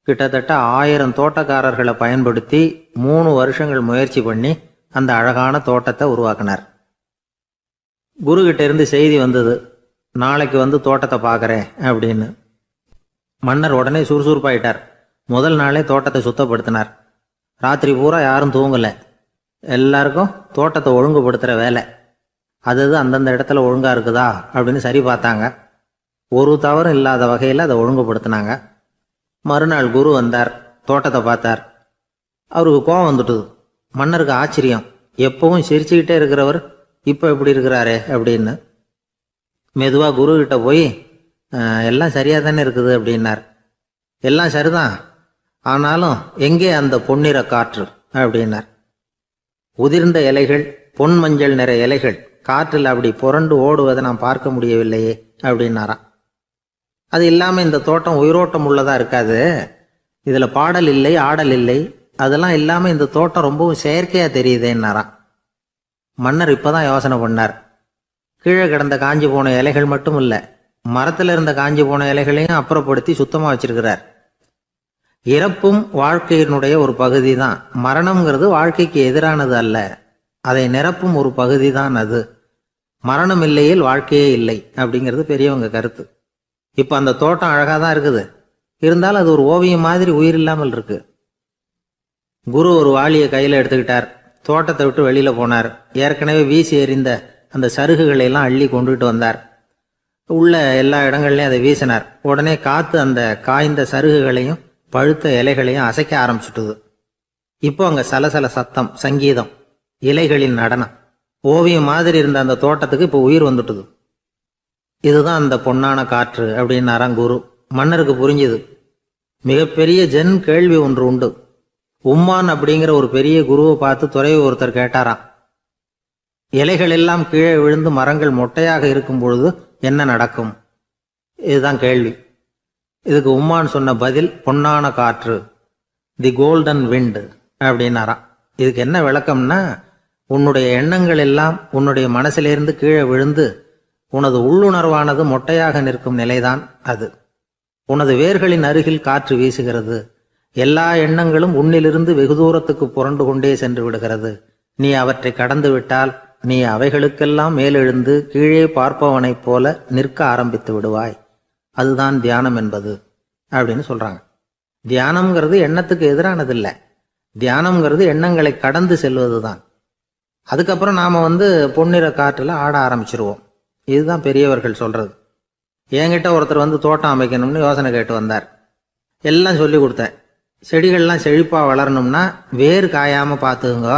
கிட்டத்தட்ட 1000 தோட்டக்காரர்களை பயன்படுத்தி 3 வருஷங்கள் முயற்சி பண்ணி அந்த அழகான தோட்டத்தை உருவாக்கினார். குருகிட்ட இருந்து செய்தி வந்தது, நாளைக்கு வந்து தோட்டத்தை பார்க்குறேன் அப்படின்னு. மன்னர் உடனே சுறுசுறுப்பாயிட்டார். முதல் நாளே தோட்டத்தை சுத்தப்படுத்தினார். ராத்திரி பூரா யாரும் தூங்கலை. எல்லாருக்கும் தோட்டத்தை ஒழுங்குபடுத்துகிற வேலை. அது அந்தந்த இடத்துல ஒழுங்காக இருக்குதா அப்படின்னு சரி பார்த்தாங்க. ஒரு தவறும் இல்லாத வகையில் அதை ஒழுங்குபடுத்தினாங்க. மறுநாள் குரு வந்தார், தோட்டத்தை பார்த்தார். அவருக்கு கோபம் வந்துட்டுது. மன்னருக்கு ஆச்சரியம், எப்பவும் சிரிச்சுக்கிட்டே இருக்கிறவர் இப்போ எப்படி இருக்கிறாரே அப்படின்னு. மெதுவாக குருக்கிட்ட போய், எல்லாம் சரியாக தானே இருக்குது அப்படின்னார். எல்லாம் சரிதான், ஆனாலும் எங்கே அந்த பொன்னிற காற்று அப்படின்னார். உதிர்ந்த இலைகள், பொன் மஞ்சள் நிற இலைகள் காற்றில் அப்படி புரண்டு ஓடுவதை நான் பார்க்க முடியவில்லையே அப்படின்னாராம். அது இல்லாமல் இந்த தோட்டம் உயிரோட்டம் உள்ளதா இருக்காது, இதில் பாடல் இல்லை, ஆடல் இல்லை, அதெல்லாம் இல்லாமல் இந்த தோட்டம் ரொம்பவும் செயற்கையாக தெரியுதேன்னாராம். மன்னர் இப்போதான் யோசனை பண்ணார். கீழே கிடந்த காஞ்சி போன இலைகள் மட்டும் இல்லை, மரத்தில் இருந்த காஞ்சி போன இலைகளையும் அப்புறப்படுத்தி சுத்தமாக வச்சிருக்கிறார். இறப்பும் வாழ்க்கையினுடைய ஒரு பகுதி தான். மரணம்ங்கிறது வாழ்க்கைக்கு எதிரானது அல்ல, அதை நிரப்பும் ஒரு பகுதி தான் அது. மரணம் இல்லையில் வாழ்க்கையே இல்லை அப்படிங்கிறது பெரியவங்க கருத்து. இப்போ அந்த தோட்டம் அழகாக தான் இருக்குது, இருந்தாலும் அது ஒரு ஓவியம் மாதிரி உயிர் இல்லாமல் இருக்கு. குரு ஒரு வாளியை கையில் எடுத்துக்கிட்டார், தோட்டத்தை விட்டு வெளியில போனார். ஏற்கனவே வீசி எறிந்த அந்த சருகுகளை எல்லாம் அள்ளி கொண்டுகிட்டு வந்தார். உள்ள எல்லா இடங்கள்லையும் அதை வீசினார். உடனே காத்து அந்த காய்ந்த சருகுகளையும் பழுத்த இலைகளையும் அசைக்க ஆரம்பிச்சுட்டுது. இப்போ அங்க சலசல சத்தம், சங்கீதம், இலைகளின் நடனம், ஓவியம் மாதிரி இருந்த அந்த தோட்டத்துக்கு இப்போ உயிர் வந்துட்டுது. இதுதான் அந்த பொன்னான காற்று அப்படின்னாராம் குரு. மன்னருக்கு புரிஞ்சுது. மிகப்பெரிய ஜென் கேள்வி ஒன்று உண்டு. உம்மான் அப்படிங்கிற ஒரு பெரிய குருவை பார்த்து துறவி ஒருத்தர் கேட்டாராம், இலைகள் எல்லாம் கீழே விழுந்து மரங்கள் மொட்டையாக இருக்கும் பொழுது என்ன நடக்கும்? இதுதான் கேள்வி. இதுக்கு உம்மான் சொன்ன பதில் பொன்னான காற்று, தி கோல்டன் விண்ட் அப்படின்னாராம். இதுக்கு என்ன விளக்கம்னா, உன்னுடைய எண்ணங்கள் எல்லாம் உன்னுடைய மனசிலிருந்து கீழே விழுந்து உனது உள்ளுணர்வானது மொட்டையாக நிற்கும் நிலைதான் அது. உனது வேர்களின் அருகில் காற்று வீசுகிறது. எல்லா எண்ணங்களும் உன்னிலிருந்து வெகு தூரத்துக்கு புரண்டு கொண்டே சென்று விடுகிறது. நீ அவற்றை கடந்து விட்டால் நீ அவைகளுக்கெல்லாம் மேலெழுந்து கீழே பார்ப்பவனைப் போல நிற்க ஆரம்பித்து விடுவாய். அதுதான் தியானம் என்பது அப்படின்னு சொல்றாங்க. தியானம்ங்கிறது எண்ணத்துக்கு எதிரானதில்லை, தியானம்ங்கிறது எண்ணங்களை கடந்து செல்வது தான். அதுக்கப்புறம் நாம பொன்னிற காற்றுல ஆட ஆரம்பிச்சிருவோம். இதுதான் பெரியவர்கள் சொல்றது. என்கிட்ட ஒருத்தர் தோட்டம் அமைக்கணும்னு யோசனை கேட்டு வந்தார். எல்லாம் சொல்லி கொடுத்தேன். செடிகள்லாம் செழிப்பா வளரணும்னா வேர் காயாம பார்த்துக்குங்க,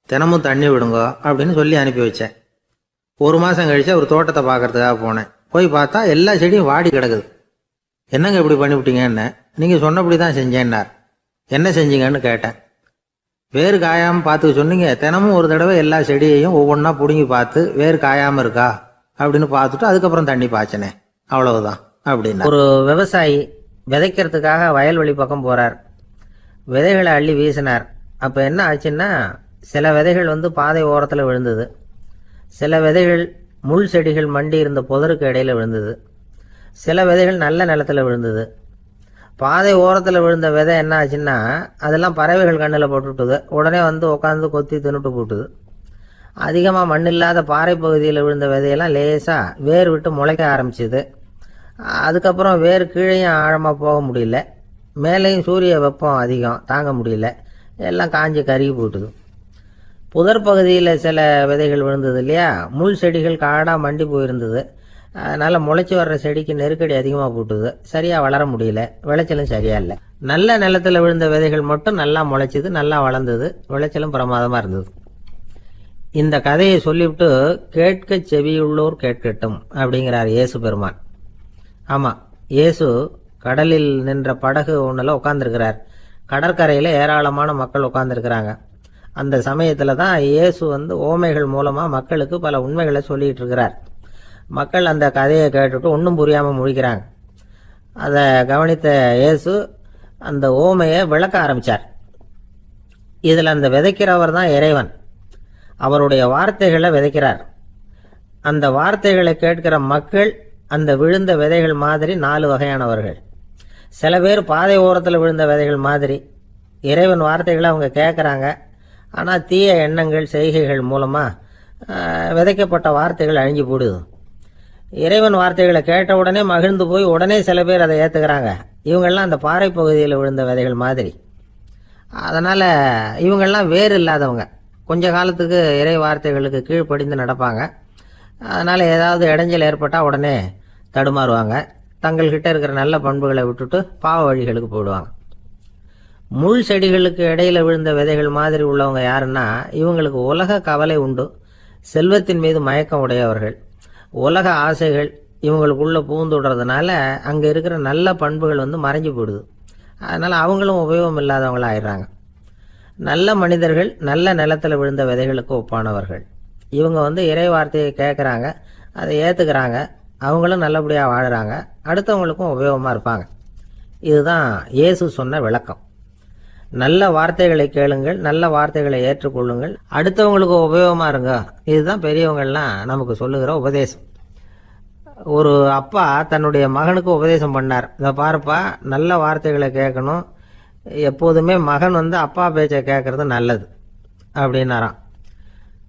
தினமும் தண்ணி விடுங்க அப்படின்னு சொல்லி அனுப்பி வச்சேன். ஒரு மாசம் கழிச்சு ஒரு தோட்டத்தை பார்க்கறதுக்காக போனேன். போய் பார்த்தா எல்லா செடியும் வாடி கிடக்குது. என்னங்க இப்படி பண்ணிவிட்டீங்கன்னு. நீங்க சொன்னபடி தான் செஞ்சேன்னார். என்ன செஞ்சீங்கன்னு கேட்டேன். வேறு காயாம பார்த்துக்க சொன்னீங்க, தினமும் ஒரு தடவை எல்லா செடியையும் ஒவ்வொன்றா பிடுங்கி பார்த்து வேறு காயாம இருக்கா அப்படின்னு பார்த்துட்டு அதுக்கப்புறம் தண்ணி பாய்ச்சனே, அவ்வளவுதான் அப்படின்னா. ஒரு விவசாயி விதைக்கிறதுக்காக வயல்வெளி பக்கம் போறார். விதைகளை அள்ளி வீசினார். அப்போ என்ன ஆச்சுன்னா, சில விதைகள் பாதை ஓரத்தில் விழுந்தது, சில விதைகள் முள் செடிகள் மண்டி இருந்த புதருக்கு இடையில விழுந்தது, சில விதைகள் நல்ல நிலத்தில் விழுந்தது. பாதை ஓரத்தில் விழுந்த விதை என்ன ஆச்சுன்னா, அதெல்லாம் பறவைகள் கண்ணில் போட்டுவிட்டுது. உடனே உட்காந்து கொத்தி தின்னுட்டு போட்டுது. அதிகமாக மண் இல்லாத பாறை பகுதியில் விழுந்த விதையெல்லாம் லேசாக வேர் விட்டு முளைக்க ஆரம்பிச்சுது. அதுக்கப்புறம் வேர் கீழேயும் ஆழமாக போக முடியல, மேலேயும் சூரிய வெப்பம் அதிகம் தாங்க முடியல, எல்லாம் காஞ்சி கருகி போட்டுது. புதர் பகுதியில் சில விதைகள் விழுந்தது இல்லையா, முள் செடிகள் காடாக மண்டி போயிருந்தது. அதனால் முளைச்சி வர்ற செடிக்கு நெருக்கடி அதிகமாக போட்டுது, சரியாக வளர முடியல, விளைச்சலும் சரியா இல்லை. நல்ல நிலத்தில் விழுந்த விதைகள் மட்டும் நல்லா முளைச்சிது, நல்லா வளர்ந்தது, விளைச்சலும் பிரமாதமாக இருந்தது. இந்த கதையை சொல்லிவிட்டு கேட்க செவியுள்ளோர் கேட்கட்டும் அப்படிங்கிறார் இயேசு பெருமான். ஆமாம், இயேசு கடலில் நின்ற படகு ஒன்றில் உட்காந்துருக்கிறார். கடற்கரையில் ஏராளமான மக்கள் உட்காந்துருக்கிறாங்க. அந்த சமயத்தில் தான் இயேசு ஓமைகள் மூலமாக மக்களுக்கு பல உண்மைகளை சொல்லிகிட்டு இருக்கிறார். மக்கள் அந்த கதையை கேட்டுட்டு ஒன்றும் புரியாமல் முழிக்கிறாங்க. அதை கவனித்த இயேசு அந்த ஓமையை விளக்க ஆரம்பித்தார். இதில் அந்த விதைக்கிறவர் தான் இறைவன். அவருடைய வார்த்தைகளை விதைக்கிறார். அந்த வார்த்தைகளை கேட்கிற மக்கள் அந்த விழுந்த விதைகள் மாதிரி 4 வகையானவர்கள். சில பேர் பாதை ஓரத்தில் விழுந்த விதைகள் மாதிரி. இறைவன் வார்த்தைகளை அவங்க கேட்குறாங்க, ஆனால் தீய எண்ணங்கள் செய்கைகள் மூலமாக விதைக்கப்பட்ட வார்த்தைகள் அழிஞ்சு போடுது. இறைவன் வார்த்தைகளை கேட்ட உடனே மகிழ்ந்து போய் உடனே சில பேர் அதை ஏற்றுக்கிறாங்க. இவங்கெல்லாம் அந்த பாறை பகுதியில் விழுந்த விதைகள் மாதிரி. அதனால் இவங்கெல்லாம் வேறு இல்லாதவங்க, கொஞ்ச காலத்துக்கு இறை வார்த்தைகளுக்கு கீழ்ப்படிந்து நடப்பாங்க. அதனால் ஏதாவது இடைஞ்சல் ஏற்பட்டால் உடனே தடுமாறுவாங்க. தங்கள்கிட்ட இருக்கிற நல்ல பண்புகளை விட்டுட்டு பாவ வழிகளுக்கு போயிடுவாங்க. முள் செடிகளுக்கு இடையில விழுந்த விதைகள் மாதிரி உள்ளவங்க யாருன்னா, இவங்களுக்கு உலக கவலை உண்டு, செல்வத்தின் மீது மயக்கம் உடையவர்கள். உலக ஆசைகள் இவங்களுக்குள்ள பூந்துடுறதுனால அங்கே இருக்கிற நல்ல பண்புகள் மறைஞ்சு போயிடுது. அதனால் அவங்களும் உபயோகம் இல்லாதவங்களா ஆயிடுறாங்க. நல்ல மனிதர்கள் நல்ல நிலத்தில் விழுந்த விதைகளுக்கு ஒப்பானவர்கள். இவங்க இறை வார்த்தையை கேட்குறாங்க, அதை ஏற்றுக்கிறாங்க, அவங்களும் நல்லபடியாக வாழுறாங்க, அடுத்தவங்களுக்கும் உபயோகமாக இருப்பாங்க. இதுதான் இயேசு சொன்ன விளக்கம். நல்ல வார்த்தைகளை கேளுங்கள், நல்ல வார்த்தைகளை ஏற்றுக்கொள்ளுங்கள், அடுத்தவங்களுக்கு உபயோகமாக இருங்க. இதுதான் பெரியவங்கள்லாம் நமக்கு சொல்லுகிற உபதேசம். ஒரு அப்பா தன்னுடைய மகனுக்கு உபதேசம் பண்ணார். இதை பாருப்பா, நல்ல வார்த்தைகளை கேட்கணும், எப்போதுமே மகன் அப்பா பேச்சை கேட்கறது நல்லது அப்படின்னாராம்.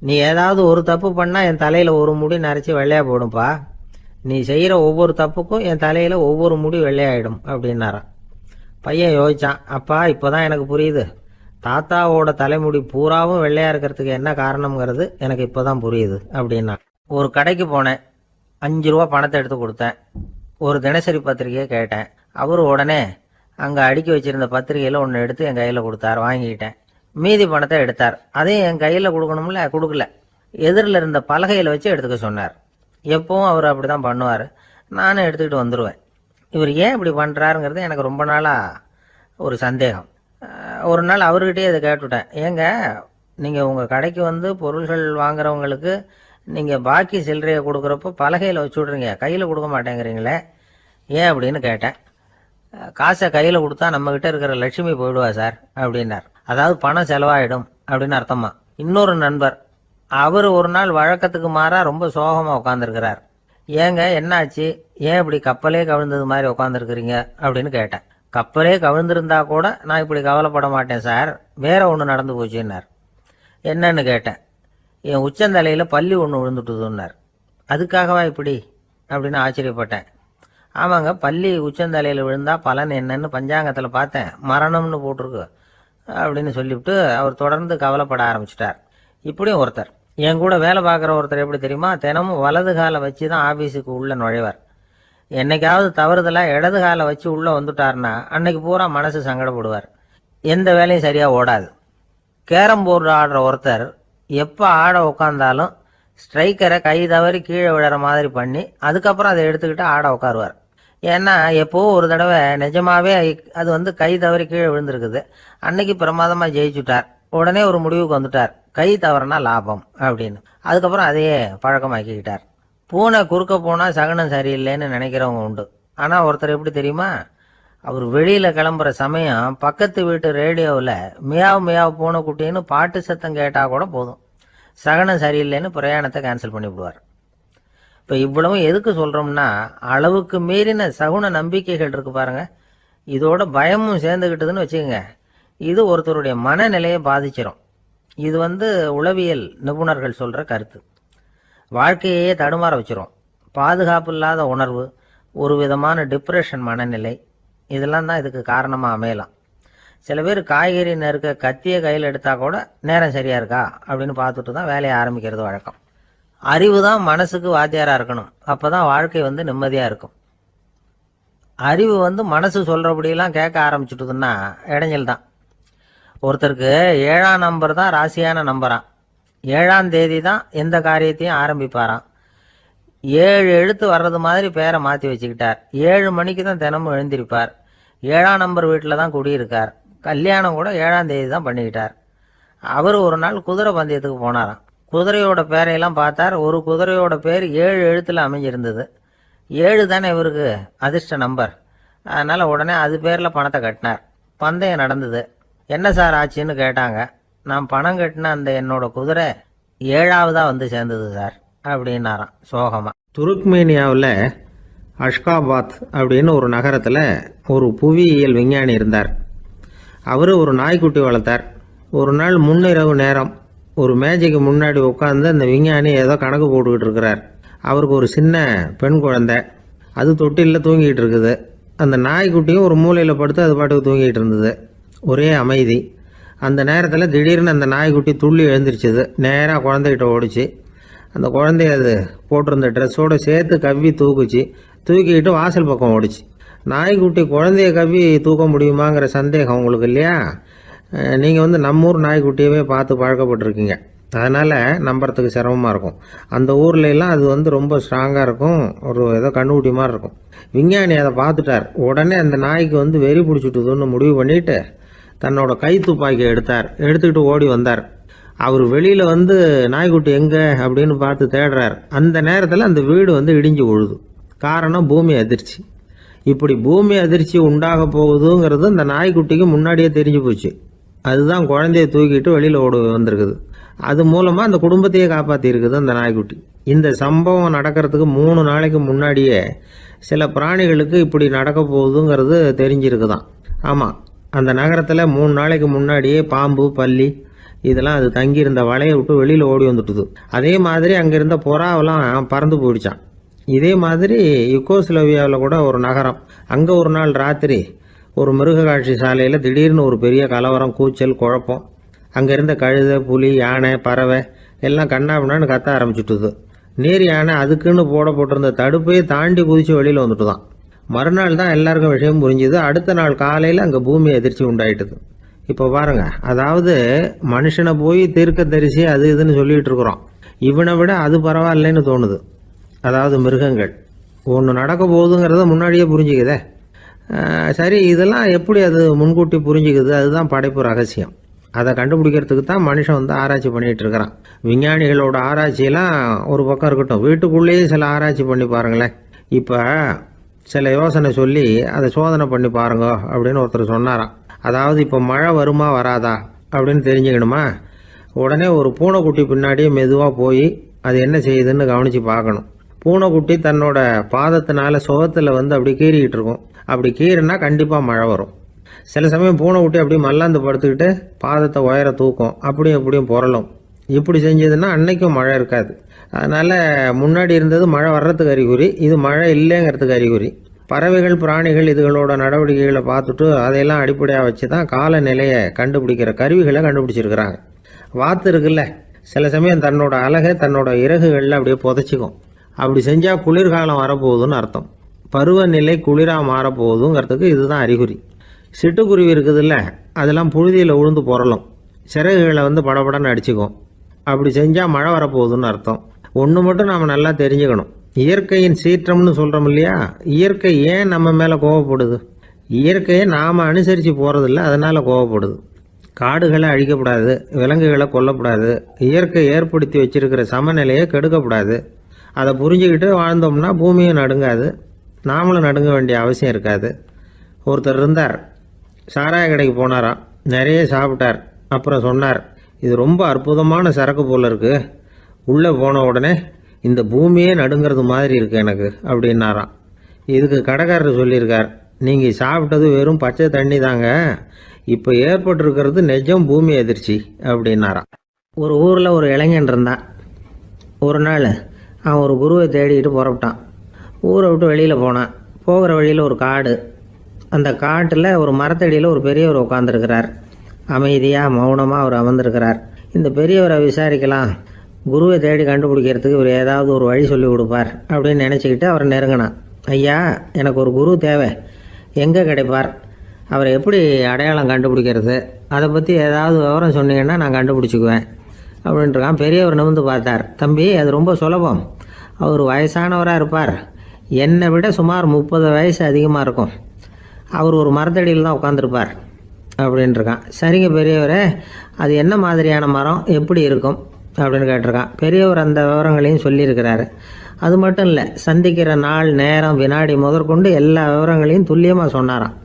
நீ ஏதாவது ஒரு தப்பு பண்ணால் என் தலையில் ஒரு முடி நரைச்சி வெள்ளையாக போடும்பா, நீ செய்கிற ஒவ்வொரு தப்புக்கும் என் தலையில் ஒவ்வொரு முடி வெள்ளையாயிடும் அப்படின்னாராம். பையன் யோசிச்சான், அப்பா இப்போதான் எனக்கு புரியுது, தாத்தாவோட தலைமுடி பூராவும் வெள்ளையாக இருக்கிறதுக்கு என்ன காரணம்ங்கிறது எனக்கு இப்போதான் புரியுது அப்படின்னா. ஒரு கடைக்கு போனேன், 5 ரூபா பணத்தை எடுத்து கொடுத்தேன். ஒரு தினசரி பத்திரிகையை கேட்டேன். அவர் உடனே அங்கே அடுக்கி வச்சிருந்த பத்திரிகையில் ஒன்று எடுத்து என் கையில் கொடுத்தார், வாங்கிக்கிட்டேன். மீதி பணத்தை எடுத்தார், அதையும் என் கையில் கொடுக்கணும்ல, கொடுக்கல. எதிரில் இருந்த பலகையில் வச்சு எடுத்துக்க சொன்னார். எப்பவும் அவர் அப்படி தான் பண்ணுவார், நானும் எடுத்துக்கிட்டு வந்துடுவேன். இவர் ஏன் இப்படி பண்ணுறாருங்கிறது எனக்கு ரொம்ப நாளாக ஒரு சந்தேகம். ஒரு நாள் அவர்கிட்டயே இதை கேட்டுவிட்டேன், ஏங்க நீங்கள் உங்கள் கடைக்கு பொருள்கள் வாங்குறவங்களுக்கு நீங்கள் பாக்கி சில்லறையை கொடுக்குறப்போ பலகையில் வச்சு விட்றீங்க, கையில் கொடுக்க மாட்டேங்கிறீங்களே, ஏன் அப்படின்னு கேட்டேன். காசை கையில் கொடுத்தா நம்மக்கிட்ட இருக்கிற லட்சுமி போயிடுவா சார் அப்படின்னார். அதாவது பணம் செலவாயிடும் அப்படின்னு அர்த்தமா. இன்னொரு நண்பர், அவர் ஒரு நாள் வழக்கத்துக்கு மாறா ரொம்ப சோகமாக உட்காந்துருக்கிறார். ஏங்க என்னாச்சு, ஏன் இப்படி கப்பலே கவிழ்ந்தது மாதிரி உட்காந்துருக்குறீங்க அப்படின்னு கேட்டேன். கப்பலே கவிழ்ந்திருந்தா கூட நான் இப்படி கவலைப்பட மாட்டேன் சார், வேற ஒன்று நடந்து போச்சுன்னார். என்னன்னு கேட்டேன். என் உச்சந்தலையில் பள்ளி ஒன்று விழுந்துட்டுதுன்னார். அதுக்காகவா இப்படி அப்படின்னு ஆச்சரியப்பட்டேன். ஆமாங்க, பள்ளி உச்சந்தலையில் விழுந்தா பலன் என்னன்னு பஞ்சாங்கத்தில் பார்த்தேன், மரணம்னு போட்டிருக்கு அப்படின்னு சொல்லிவிட்டு அவர் தொடர்ந்து கவலைப்பட ஆரம்பிச்சிட்டார். இப்படியும் ஒருத்தர், என் கூட வேலை பார்க்குற ஒருத்தர் எப்படி தெரியுமா, தினமும் வலது காலை வச்சு தான் ஆஃபீஸுக்கு உள்ளே நுழைவார். என்னைக்காவது தவறுதலாக இடது காலை வச்சு உள்ளே வந்துட்டார்னா அன்னைக்கு பூரா மனசு சங்கடப்படுவார், எந்த வேலையும் சரியாக ஓடாது. கேரம் போர்டு ஆடுற ஒருத்தர் எப்போ ஆட உட்காந்தாலும் ஸ்ட்ரைக்கரை கை தவறி கீழே விழுற மாதிரி பண்ணி அதுக்கப்புறம் அதை எடுத்துக்கிட்டு ஆட உட்காருவார். ஏன்னா எப்போ ஒரு தடவை நிஜமாவே அது கை தவறி கீழே விழுந்திருக்குது, அன்னைக்கு பிரமாதமாக ஜெயிச்சுட்டார். உடனே ஒரு முடிவுக்கு வந்துட்டார், கை தவறுனா லாபம் அப்படின்னு. அதுக்கப்புறம் அதையே பழக்கமாக்கிக்கிட்டார். பூனை குறுக்க போனால் சகனம் சரியில்லைன்னு நினைக்கிறவங்க உண்டு. ஆனால் ஒருத்தர் எப்படி தெரியுமா, அவர் வெளியில் கிளம்புற சமயம் பக்கத்து வீட்டு ரேடியோவில் மியாவ் மியாவ் பூனை குட்டின்னு பாட்டு சத்தம் கேட்டால் கூட போதும், சகனம் சரியில்லைன்னு பிரயாணத்தை கேன்சல் பண்ணிவிடுவார். இப்போ இவ்வளவும் எதுக்கு சொல்கிறோம்னா, அளவுக்கு மீறின சகுன நம்பிக்கைகள் இருக்கு பாருங்க, இதோட பயமும் சேர்ந்துக்கிட்டதுன்னு வச்சுக்கோங்க, இது ஒருத்தருடைய மனநிலையை பாதிச்சிடும். இது உளவியல் நிபுணர்கள் சொல்கிற கருத்து. வாழ்க்கையே தடுமாற வச்சிரும். பாதுகாப்பு இல்லாத உணர்வு, ஒரு விதமான டிப்ரெஷன் மனநிலை, இதெல்லாம் தான் இதுக்கு காரணமாக அமையலாம். சில பேர் காய்கறி நறுக்க கத்தியை கையில் எடுத்தால் கூட நேரம் சரியாக இருக்கா அப்படின்னு பார்த்துட்டு தான் வேலையை ஆரம்பிக்கிறது வழக்கம். அறிவு தான் மனசுக்கு வாத்தியாராக இருக்கணும், அப்போ தான் வாழ்க்கை நிம்மதியாக இருக்கும். அறிவு மனசு சொல்கிறபடியெல்லாம் கேட்க ஆரம்பிச்சுட்டுதுன்னா இடைஞ்சல் தான். ஒருத்தருக்கு 7ஆம் நம்பர் தான் ராசியான நம்பரான், 7ஆம் தேதி தான் எந்த காரியத்தையும் ஆரம்பிப்பாராம். 7 எழுத்து வர்றது மாதிரி பேரை மாற்றி வச்சுக்கிட்டார். 7 மணிக்கு தான் தினமும் எழுந்திருப்பார். 7ஆம் நம்பர் வீட்டில் தான் குடியிருக்கார். கல்யாணம் கூட 7ஆம் தேதி தான் பண்ணிக்கிட்டார். அவர் ஒரு நாள் குதிரை பந்தயத்துக்கு போனாராம். குதிரையோட பேரையெல்லாம் பார்த்தார். ஒரு குதிரையோட பேர் 7 எழுத்தில் அமைஞ்சிருந்தது. 7 தானே இவருக்கு அதிர்ஷ்ட நம்பர், அதனால் உடனே அது பேரில் பணத்தை கட்டினார். பந்தயம் நடந்தது. என்ன சார் ஆச்சுன்னு கேட்டாங்க. நான் பணம் கட்டின அந்த என்னோட குதிரை 7ஆவதாக சேர்ந்தது சார் அப்படின்னாராம் சோகமாக. துருக்மேனியாவில் அஷ்காபாத் அப்படின்னு ஒரு நகரத்தில் ஒரு புவியியல் விஞ்ஞானி இருந்தார். அவர் ஒரு நாய்க்குட்டி வளர்த்தார். ஒரு நாள் முன்னிரவு நேரம் ஒரு மேஜைக்கு முன்னாடி உட்காந்து அந்த விஞ்ஞானி ஏதோ கணக்கு போட்டுக்கிட்டு இருக்கிறார். அவருக்கு ஒரு சின்ன பெண் குழந்தை, அது தொட்டிலில் தூங்கிட்டு இருக்குது. அந்த நாய்க்குட்டியும் ஒரு மூலையில் படுத்து அது பாட்டுக்கு தூங்கிட்டு இருந்தது. ஒரே அமைதி. அந்த நேரத்தில் திடீர்னு அந்த நாய்க்குட்டி துள்ளி எழுந்திரிச்சது. நேராக குழந்தைகிட்ட ஓடிச்சு. அந்த குழந்தைய அது போட்டிருந்த ட்ரெஸ்ஸோடு சேர்த்து கவ்வி தூக்குச்சு. தூக்கிக்கிட்டு வாசல் பக்கம் ஓடிச்சு. நாய்க்குட்டி குழந்தைய கவ்வி தூக்க முடியுமாங்கிற சந்தேகம் உங்களுக்கு இல்லையா? நீங்கள் நம்ம ஊர் நாய்க்குட்டியவே பார்த்து பழக்கப்பட்டிருக்கீங்க. அதனால் நம்புறதுக்கு சிரமமாக இருக்கும். அந்த ஊர்ல எல்லாம் அது வந்து ரொம்ப ஸ்ட்ராங்காக இருக்கும், ஒரு ஏதோ கண்ணுக்குட்டி மாதிரி இருக்கும். விஞ்ஞானி அதை பார்த்துட்டார். உடனே அந்த நாய்க்கு வந்து வெறி பிடிச்சிட்டுதுன்னு முடிவு பண்ணிட்டு தன்னோட கை துப்பாக்கியை எடுத்துக்கிட்டு ஓடி வந்தார். அவர் வெளியில் வந்து நாய்க்குட்டி எங்கே அப்படின்னு பார்த்து தேடுறார். அந்த நேரத்தில் அந்த வீடு வந்து இடிஞ்சு விழுது. காரணம் பூமி அதிர்ச்சி. இப்படி பூமி அதிர்ச்சி உண்டாக போகுதுங்கிறது அந்த நாய்க்குட்டிக்கு முன்னாடியே தெரிஞ்சு போச்சு. அதுதான் குழந்தைய தூக்கிட்டு வெளியில் ஓடி வந்திருக்குது. அது மூலமாக அந்த குடும்பத்தையே காப்பாற்றி இருக்குது அந்த நாய்க்குட்டி. இந்த சம்பவம் நடக்கிறதுக்கு 3 நாளைக்கு முன்னாடியே சில பிராணிகளுக்கு இப்படி நடக்க போகுதுங்கிறது தெரிஞ்சிருக்குதான். ஆமாம், அந்த நகரத்தில் 3 நாளைக்கு முன்னாடியே பாம்பு, பல்லி இதெல்லாம் அது தங்கியிருந்த வலையை விட்டு வெளியில் ஓடி வந்துட்டுது. அதே மாதிரி அங்கே இருந்த புறாவெல்லாம் பறந்து போயிடுச்சான். இதே மாதிரி யுகோஸ்லோவியாவில் கூட ஒரு நகரம், அங்கே ஒரு நாள் ராத்திரி ஒரு மிருக காட்சி சாலையில் திடீர்னு ஒரு பெரிய கலவரம், கூச்சல், குழப்பம். அங்கே இருந்த கழுதை, புலி, யானை, பறவை எல்லாம் கண்ணாபின்னான்னு கத்த ஆரம்பிச்சுட்டுது. நீர் யானை அதுக்குன்னு போட்டிருந்த தடுப்பையே தாண்டி குதிச்சு வெளியில் வந்துட்டு தான். மறுநாள் தான் எல்லாருக்கும் விஷயம் புரிஞ்சுது. அடுத்த நாள் காலையில் அங்கே பூமி அதிர்ச்சி உண்டாயிட்டுது. இப்போ பாருங்க, அதாவது மனுஷனை போய் தீர்க்க தரிசி அது இதுன்னு சொல்லிட்டு இருக்கிறோம். இவனை விட அது பரவாயில்லைன்னு தோணுது. அதாவது மிருகங்கள் ஒன்று நடக்க போகுதுங்கிறத முன்னாடியே புரிஞ்சுக்குதே. சரி, இதெல்லாம் எப்படி அது முன்கூட்டி புரிஞ்சுக்குது? அதுதான் படைப்பு ரகசியம். அதை கண்டுபிடிக்கிறதுக்கு தான் மனுஷன் வந்து ஆராய்ச்சி பண்ணிகிட்டு இருக்கிறான். விஞ்ஞானிகளோட ஆராய்ச்சியெல்லாம் ஒரு பக்கம் இருக்கட்டும், வீட்டுக்குள்ளேயே சில ஆராய்ச்சி பண்ணி பாருங்களேன். இப்போ சில யோசனை சொல்லி அதை சோதனை பண்ணி பாருங்க அப்படின்னு ஒருத்தர் சொன்னாராம். அதாவது இப்போ மழை வருமா வராதா அப்படின்னு தெரிஞ்சுக்கணுமா, உடனே ஒரு பூனைக்குட்டி பின்னாடியே மெதுவாக போய் அது என்ன செய்யுதுன்னு கவனித்து பார்க்கணும். பூனைக்குட்டி தன்னோட பாதத்தினால சுகத்தில் வந்து அப்படி கீறிக்கிட்டு இருக்கும். அப்படி கீறினா கண்டிப்பாக மழை வரும். சில சமயம் பூனைக்குட்டி அப்படி மல்லாந்து படுத்துக்கிட்டு பாதத்தை உயர தூக்கும், அப்படியும் இப்படியும் புரளும். இப்படி செஞ்சதுன்னா அன்னைக்கும் மழை இருக்காது. அதனால் முன்னாடி இருந்தது மழை வர்றதுக்கு அறிகுறி, இது மழை இல்லைங்கிறதுக்கு அறிகுறி. பறவைகள், பிராணிகள் இதுகளோட நடவடிக்கைகளை பார்த்துட்டு அதையெல்லாம் அடிப்படையாக வச்சு தான் காலநிலையை கண்டுபிடிக்கிற கருவிகளை கண்டுபிடிச்சிருக்கிறாங்க. வாத்து இருக்குல்ல, சில சமயம் தன்னோட அழகை தன்னோட இறகுகளில் அப்படியே புதைச்சிக்கும். அப்படி செஞ்சால் குளிர்காலம் வரப்போகுதுன்னு அர்த்தம். பருவநிலை குளிராக மாறப்போகுதுங்கிறதுக்கு இதுதான் அறிகுறி. சிட்டுக்குருவி இருக்குதுல்ல, அதெல்லாம் புழுதியில் உழுந்து புரளும், சிறகுகளை வந்து படபடன்னு அடிச்சுக்கும். அப்படி செஞ்சால் மழை வரப்போகுதுன்னு அர்த்தம். ஒன்று மட்டும் நாம் நல்லா தெரிஞ்சுக்கணும், இயற்கையின் சீற்றம்னு சொல்கிறோம் இல்லையா, இயற்கை ஏன் நம்ம மேலே கோவப்படுது? இயற்கையை நாம் அனுசரித்து போகிறதில்ல, அதனால் கோவப்படுது. காடுகளை அழிக்கப்படாது, விலங்குகளை கொல்லக்கூடாது, இயற்கை ஏற்படுத்தி வச்சிருக்கிற சமநிலையை கெடுக்கக்கூடாது. அதை புரிஞ்சுக்கிட்டு வாழ்ந்தோம்னா பூமியும் நடுங்காது, நாமளும் நடுங்க வேண்டிய அவசியம் இருக்காது. ஒருத்தர் இருந்தார், சாராய கடைக்கு போனாராம், நிறைய சாப்பிட்டார். அப்புறம் சொன்னார், இது ரொம்ப அற்புதமான சரக்கு போல் இருக்குது, உள்ளே போன உடனே இந்த பூமியே நடுங்கிறது மாதிரி இருக்குது எனக்கு அப்படின்னாராம். இதுக்கு கடைக்காரர் சொல்லியிருக்கார், நீங்கள் சாப்பிட்டது வெறும் பச்சை தண்ணி தாங்க, இப்போ ஏற்பட்டிருக்கிறது நிஜம் பூமி அதிர்ச்சி அப்படின்னாராம். ஒரு ஊரில் ஒரு இளைஞன் இருந்தான். ஒரு நாள் அவன் ஒரு குருவை தேடிக்கிட்டு புறப்பட்டான். ஊரை விட்டு வெளியில் போனான். போகிற வழியில் ஒரு காடு. அந்த காட்டில் ஒரு மரத்தடியில் ஒரு பெரியவர் உட்காந்துருக்கிறார். அமைதியாக மௌனமாக அவர் அமர்ந்திருக்கிறார். இந்த பெரியவரை விசாரிக்கலாம், குருவை தேடி கண்டுபிடிக்கிறதுக்கு இவர் ஏதாவது ஒரு வழி சொல்லி கொடுப்பார் அப்படின்னு நினச்சிக்கிட்டு அவரை நெருங்கினான். ஐயா, எனக்கு ஒரு குரு தேவை, எங்கே கிடைப்பார்? அவரை எப்படி அடையாளம் கண்டுபிடிக்கிறது? அதை பற்றி ஏதாவது விவரம் சொன்னீங்கன்னா நான் கண்டுபிடிச்சிக்குவேன் அப்படின்ட்டுருக்கான். பெரியவர் நிமிர்ந்து பார்த்தார். தம்பி, அது ரொம்ப சுலபம். அவர் வயசானவராக இருப்பார், என்னை விட சுமார் 30 வயசு அதிகமாக இருக்கும். அவர் ஒரு மரத்தடியில் தான் உட்காந்துருப்பார் அப்படின்ட்டுருக்கான். சரிங்க பெரியவரே, அது என்ன மாதிரியான மரம், எப்படி இருக்கும் அப்படின்னு கேட்டிருக்கான். பெரியவர் அந்த விவரங்களையும் சொல்லியிருக்கிறாரு. அது மட்டும் இல்லை, சந்திக்கிற நாள், நேரம், வினாடி முதற்கொண்டு எல்லா விவரங்களையும் துல்லியமாக சொன்னாராம்.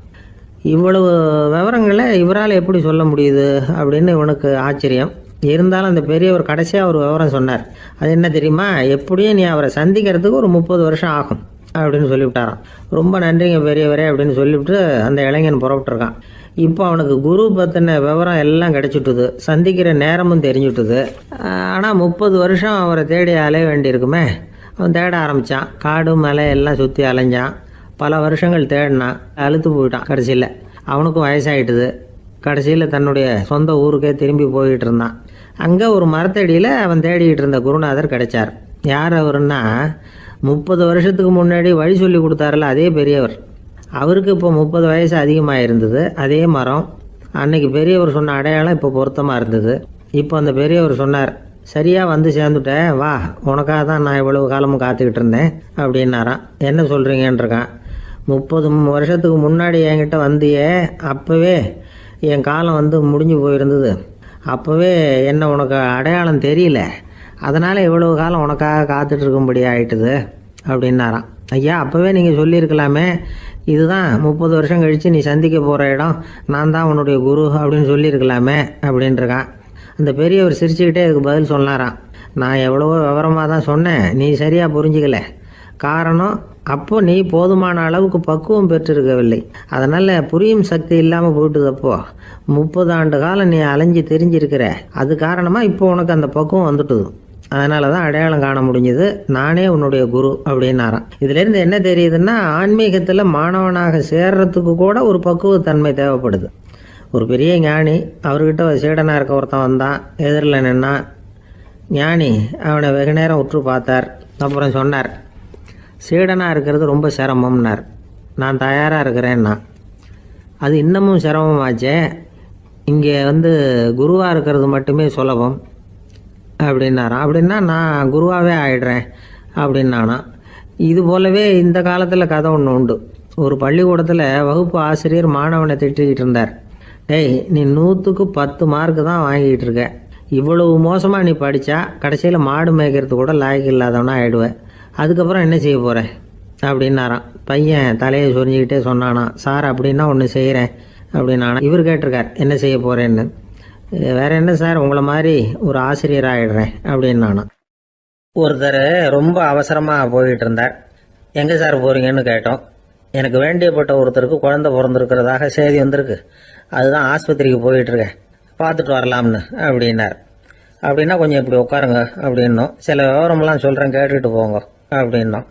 இவ்வளவு விவரங்களை இவரால் எப்படி சொல்ல முடியுது அப்படின்னு இவனுக்கு ஆச்சரியம். இருந்தாலும் அந்த பெரியவர் கடைசியாக ஒரு விவரம் சொன்னார். அது என்ன தெரியுமா, எப்படியும் நீ அவரை சந்திக்கிறதுக்கு ஒரு 30 வருஷம் ஆகும் அப்படின்னு சொல்லிவிட்டாராம். ரொம்ப நன்றிங்க பெரியவரே அப்படின்னு சொல்லிவிட்டு அந்த இளைஞன் புறப்பட்டுருக்கான். இப்போ அவனுக்கு குரு பற்றின விவரம் எல்லாம் கிடைச்சிட்டுது, சந்திக்கிற நேரமும் தெரிஞ்சுட்டுது. ஆனால் 30 வருஷம் அவரை தேடி அலைய வேண்டியிருக்குமே. அவன் தேட ஆரம்பித்தான். காடு மலை எல்லாம் சுற்றி அலைஞ்சான். பல வருஷங்கள் தேடினான், அழுத்து போயிட்டான். கடைசியில் அவனுக்கும் வயசாகிட்டுது. கடைசியில் தன்னுடைய சொந்த ஊருக்கே திரும்பி போய்கிட்டு இருந்தான். அங்கே ஒரு மரத்தடியில் அவன் தேடிக்கிட்டு இருந்த குருநாதர் கிடைச்சார். யார் அவருன்னா, 30 வருஷத்துக்கு முன்னாடி வழி சொல்லி கொடுத்தாருல அதே பெரியவர். அவருக்கு இப்போ 30 வயசு அதிகமாக இருந்தது. அதே மரம், அன்னைக்கு பெரியவர் சொன்ன அடையாளம் இப்போ பொருத்தமாக இருந்தது. இப்போ அந்த பெரியவர் சொன்னார், சரியாக வந்து சேர்ந்துட்டேன், வா, உனக்காக தான் நான் இவ்வளவு காலமும் காத்துக்கிட்டு இருந்தேன் அப்படின்னாரான். என்ன சொல்கிறீங்கன்றிருக்கான். 30 வருஷத்துக்கு முன்னாடி என்கிட்ட வந்தியே, அப்போவே என் காலம் வந்து முடிஞ்சு போயிருந்தது. அப்போவே என்ன உனக்கு அடையாளம் தெரியல, அதனால் இவ்வளவு காலம் உனக்காக காத்துட்டு இருக்கும்படி ஆயிட்டுது அப்படின்னாராம். ஐயா, அப்போவே நீங்கள் சொல்லியிருக்கலாமே, இதுதான் 30 வருஷம் கழித்து நீ சந்திக்க போகிற இடம், நான் தான் உன்னுடைய குரு அப்படின்னு சொல்லியிருக்கலாமே அப்படின்ட்டுருக்கான். அந்த பெரியவர் சிரிச்சுக்கிட்டே இதுக்கு பதில் சொன்னாராம். நான் எவ்வளவோ விவரமாக தான் சொன்னேன், நீ சரியாக புரிஞ்சிக்கல. காரணம், அப்போ நீ போதுமான அளவுக்கு பக்குவம் பெற்றிருக்கவில்லை, அதனால் புரியும் சக்தி இல்லாமல் போயிட்டுதப்போ 30 ஆண்டு காலம் நீ அலைஞ்சி தெரிஞ்சிருக்கிற, அது காரணமாக இப்போ உனக்கு அந்த பக்குவம் வந்துட்டுது, அதனால தான் அடையாளம் காண முடிஞ்சது, நானே உன்னுடைய குரு அப்படின்னாராம். இதுலேருந்து என்ன தெரியுதுன்னா, ஆன்மீகத்தில் மாணவனாக சேர்றதுக்கு கூட ஒரு பக்குவத்தன்மை தேவைப்படுது. ஒரு பெரிய ஞானி, அவர்கிட்ட சீடனாக இருக்க ஒருத்தன் வந்தான், எதிரில் நின்னான். ஞானி அவனை வெகு நேரம் உற்று பார்த்தார். அப்புறம் சொன்னார், சீடனாக இருக்கிறது ரொம்ப சிரமம்னார். நான் தயாராக இருக்கிறேன்னா. அது இன்னமும் சிரமமாச்சே, இங்கே வந்து குருவாக இருக்கிறது மட்டுமே சுலபம் அப்படின்னாராம். அப்படின்னா நான் குருவாகவே ஆயிடுறேன் அப்படின்னானா. இது போலவே இந்த காலத்தில் கதை ஒன்று உண்டு. ஒரு பள்ளிக்கூடத்தில் வகுப்பு ஆசிரியர் மாணவனை திட்டிக்கிட்டு இருந்தார். டேய், நீ 100க்கு 10 மார்க்கு தான் வாங்கிட்டு இருக்க, இவ்வளவு மோசமாக நீ படித்தா கடைசியில் மாடு மேய்க்கிறது கூட லாய்க்கு இல்லாதவனா ஆயிடுவேன், அதுக்கப்புறம் என்ன செய்ய போகிறேன் அப்படின்னாராம். பையன் தலையை சொரிஞ்சிக்கிட்டே சொன்னானா, சார் அப்படின்னா ஒன்று செய்கிறேன் அப்படின்னானா. இவர் கேட்டிருக்கார், என்ன செய்ய போகிறேன்னு. வேற என்ன சார், உங்களை மாதிரி ஒரு ஆசிரியர் ஆகிடுறேன் அப்படின்னானா. ஒருத்தர் ரொம்ப அவசரமாக போயிட்டு இருந்தார். எங்கே சார் போகிறீங்கன்னு கேட்டோம். எனக்கு வேண்டியப்பட்ட ஒருத்தருக்கு குழந்தை பிறந்திருக்கிறதாக செய்தி வந்திருக்கு, அதுதான் ஆஸ்பத்திரிக்கு போயிட்டுருக்கேன், பார்த்துட்டு வரலாம்னு அப்படின்னார். அப்படின்னா கொஞ்சம் இப்படி உட்காருங்க அப்படின்னோம். சில விவரமெல்லாம் சொல்கிறேன், கேட்டுட்டு போங்க அப்படின்னோம்.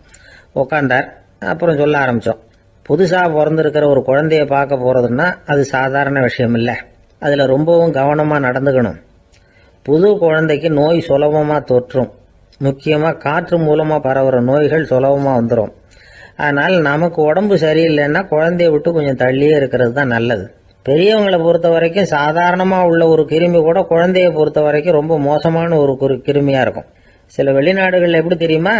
உட்காந்தார். அப்புறம் சொல்ல ஆரம்பித்தோம். புதுசாக பிறந்திருக்கிற ஒரு குழந்தைய பார்க்க போகிறதுன்னா அது சாதாரண விஷயம் இல்லை, அதில் ரொம்பவும் கவனமாக நடந்துக்கணும். புது குழந்தைக்கு நோய் சுலபமாக தொற்றும், முக்கியமாக காற்று மூலமாக பரவுகிற நோய்கள் சுலபமாக வந்துடும். அதனால் நமக்கு உடம்பு சரியில்லைன்னா குழந்தைய விட்டு கொஞ்சம் தள்ளியே இருக்கிறது தான் நல்லது. பெரியவங்களை பொறுத்த வரைக்கும் சாதாரணமாக உள்ள ஒரு கிருமி கூட குழந்தைய பொறுத்த வரைக்கும் ரொம்ப மோசமான ஒரு கிருமியாக இருக்கும். சில வெளிநாடுகளில் எப்படி தெரியுமா,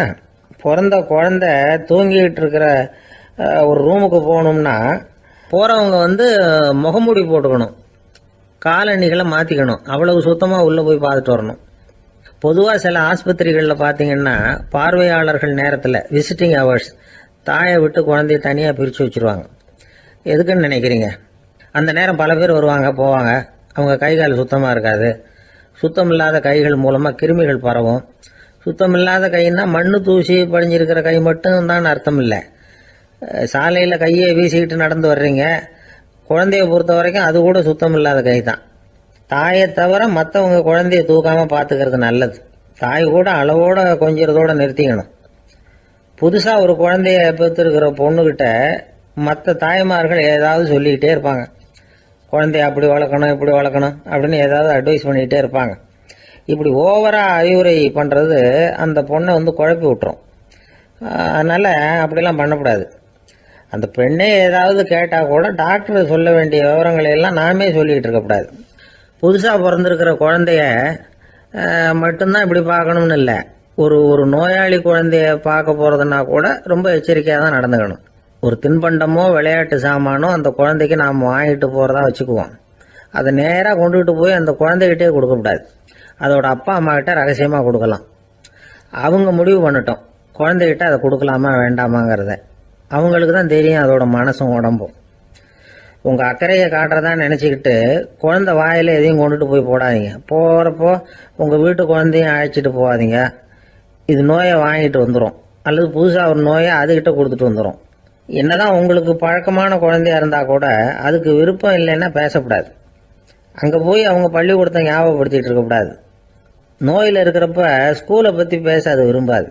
பிறந்த குழந்தை தூங்கிட்டு இருக்கிற ஒரு ரூமுக்கு போகணும்னா போகிறவங்க வந்து முகமூடி போட்டுக்கணும், காலணிகளை மாற்றிக்கணும், அவ்வளவு சுத்தமாக உள்ளே போய் பார்த்துட்டு வரணும். பொதுவாக சில ஆஸ்பத்திரிகளில் பார்த்தீங்கன்னா பார்வையாளர்கள் நேரத்தில் விசிட்டிங் ஹவர்ஸ் தாயை விட்டு குழந்தைய தனியாக பிரித்து வச்சுருவாங்க. எதுக்குன்னு நினைக்கிறீங்க? அந்த நேரம் பல பேர் வருவாங்க போவாங்க, அவங்க கை கால் சுத்தமாக இருக்காது, சுத்தம் இல்லாத கைகள் மூலமாக கிருமிகள் பரவும். சுத்தம் இல்லாத கைன்னா மண்ணு தூசி படிஞ்சிருக்கிற கை மட்டும் தான் அர்த்தம் இல்லை. சாலையில் கையை வீசிக்கிட்டு நடந்து வர்றீங்க, குழந்தைய பொறுத்த வரைக்கும் அது கூட சுத்தம் இல்லாத கை தான். தாயை தவிர மற்றவங்க குழந்தைய தூக்காமல் பார்த்துக்கிறது நல்லது. தாய் கூட அளவோட கொஞ்சிறதோட நிறுத்திக்கணும். புதுசாக ஒரு குழந்தைய பெற்றிருக்கிற பொண்ணுக்கிட்ட மற்ற தாய்மார்கள் ஏதாவது சொல்லிக்கிட்டே இருப்பாங்க. குழந்தைய அப்படி வளர்க்கணும் இப்படி வளர்க்கணும் அப்படின்னு ஏதாவது அட்வைஸ் பண்ணிக்கிட்டே இருப்பாங்க. இப்படி ஓவராக அறிவுரை பண்ணுறது அந்த பொண்ணை வந்து குழப்பி விட்டுரும். அதனால் அப்படிலாம் பண்ணக்கூடாது. அந்த பெண்ணே ஏதாவது கேட்டால் கூட டாக்டர் சொல்ல வேண்டிய விவரங்களை எல்லாம் நாமே சொல்லிக்கிட்டு இருக்கக்கூடாது. புதுசாக பிறந்திருக்கிற குழந்தைய மட்டும்தான் இப்படி பார்க்கணும்னு இல்லை, ஒரு நோயாளி குழந்தைய பார்க்க போகிறதுனா கூட ரொம்ப எச்சரிக்கையாக தான் நடந்துக்கணும். ஒரு தின்பண்டமோ விளையாட்டு சாமானோ அந்த குழந்தைக்கு நாம் வாங்கிட்டு போகிறதா வச்சுக்குவோம், அதை நேராக கொண்டுகிட்டு போய் அந்த குழந்தைகிட்டே கொடுக்கக்கூடாது. அதோட அப்பா அம்மா கிட்ட ரகசியமாக கொடுக்கலாம். அவங்க முடிவு பண்ணட்டும் குழந்தைகிட்ட அதை கொடுக்கலாமா வேண்டாமாங்கிறத. அவங்களுக்கு தான் தெரியும் அதோட மனசும் உடம்பும். உங்கள் அக்கறையை காட்டுறதா நினச்சிக்கிட்டு குழந்தை வாயில் எதையும் கொண்டுட்டு போய் போடாதீங்க. போகிறப்போ உங்கள் வீட்டு குழந்தையும் அழைச்சிட்டு போகாதீங்க. இது நோயை வாங்கிட்டு வந்துடும், அல்லது புதுசாக ஒரு நோயை அதுக்கிட்ட கொடுத்துட்டு வந்துடும். என்னதான் உங்களுக்கு பழக்கமான குழந்தையா இருந்தால் கூட அதுக்கு விருப்பம் இல்லைன்னா பேசக்கூடாது. அங்கே போய் அவங்க பள்ளிக்கூடத்தை ஞாபகப்படுத்திட்டு இருக்கக்கூடாது. நோயில் இருக்கிறப்ப ஸ்கூலை பற்றி பேச அது விரும்பாது.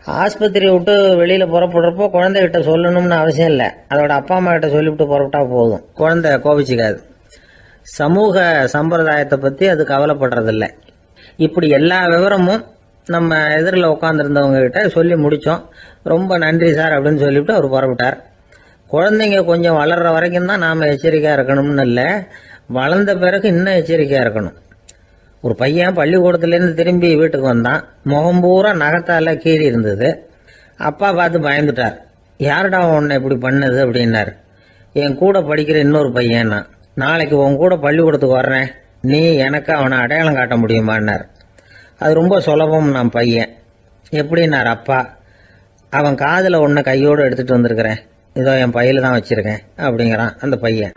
ஆஸ்பத்திரியை விட்டு வெளியில் புறப்படுறப்போ குழந்தைகிட்ட சொல்லணும்னு அவசியம் இல்லை, அதோட அப்பா அம்மா கிட்ட சொல்லிவிட்டு புறப்பட்டா போதும், குழந்தை கோபிச்சிக்காது. சமூக சம்பிரதாயத்தை பற்றி அது கவலைப்படுறதில்லை. இப்படி எல்லா விவரமும் நம்ம எதிரில் உட்காந்துருந்தவங்க கிட்ட சொல்லி முடித்தோம். ரொம்ப நன்றி சார் அப்படின்னு சொல்லிவிட்டு அவர் புறப்பட்டார். குழந்தைங்க கொஞ்சம் வளர்கிற வரைக்கும் தான் நாம் எச்சரிக்கையாக இருக்கணும்னு இல்லை, வளர்ந்த பிறகு இன்னும் எச்சரிக்கையாக இருக்கணும். ஒரு பையன் பள்ளிக்கூடத்துலேருந்து திரும்பி வீட்டுக்கு வந்தான். முகம் பூரா நகத்தால கீறி இருந்தது. அப்பா பார்த்து பயந்துட்டார். யாருடா உன்னை இப்படி பண்ணது அப்படின்னாரு. என் கூட படிக்கிற இன்னொரு பையன்னா. நாளைக்கு உன் கூட பள்ளிக்கூடத்துக்கு வர்றேன், நீ எனக்கு அவனை அடையாளம் காட்ட முடியுமான்னார். அது ரொம்ப சுலபம் நான் பையன். எப்படின்னார் அப்பா. அவன் காதில் ஒன்று கையோடு எடுத்துகிட்டு வந்திருக்கிறேன், இதோ என் பையில தான் வச்சுருக்கேன் அப்படிங்கிறான் அந்த பையன்.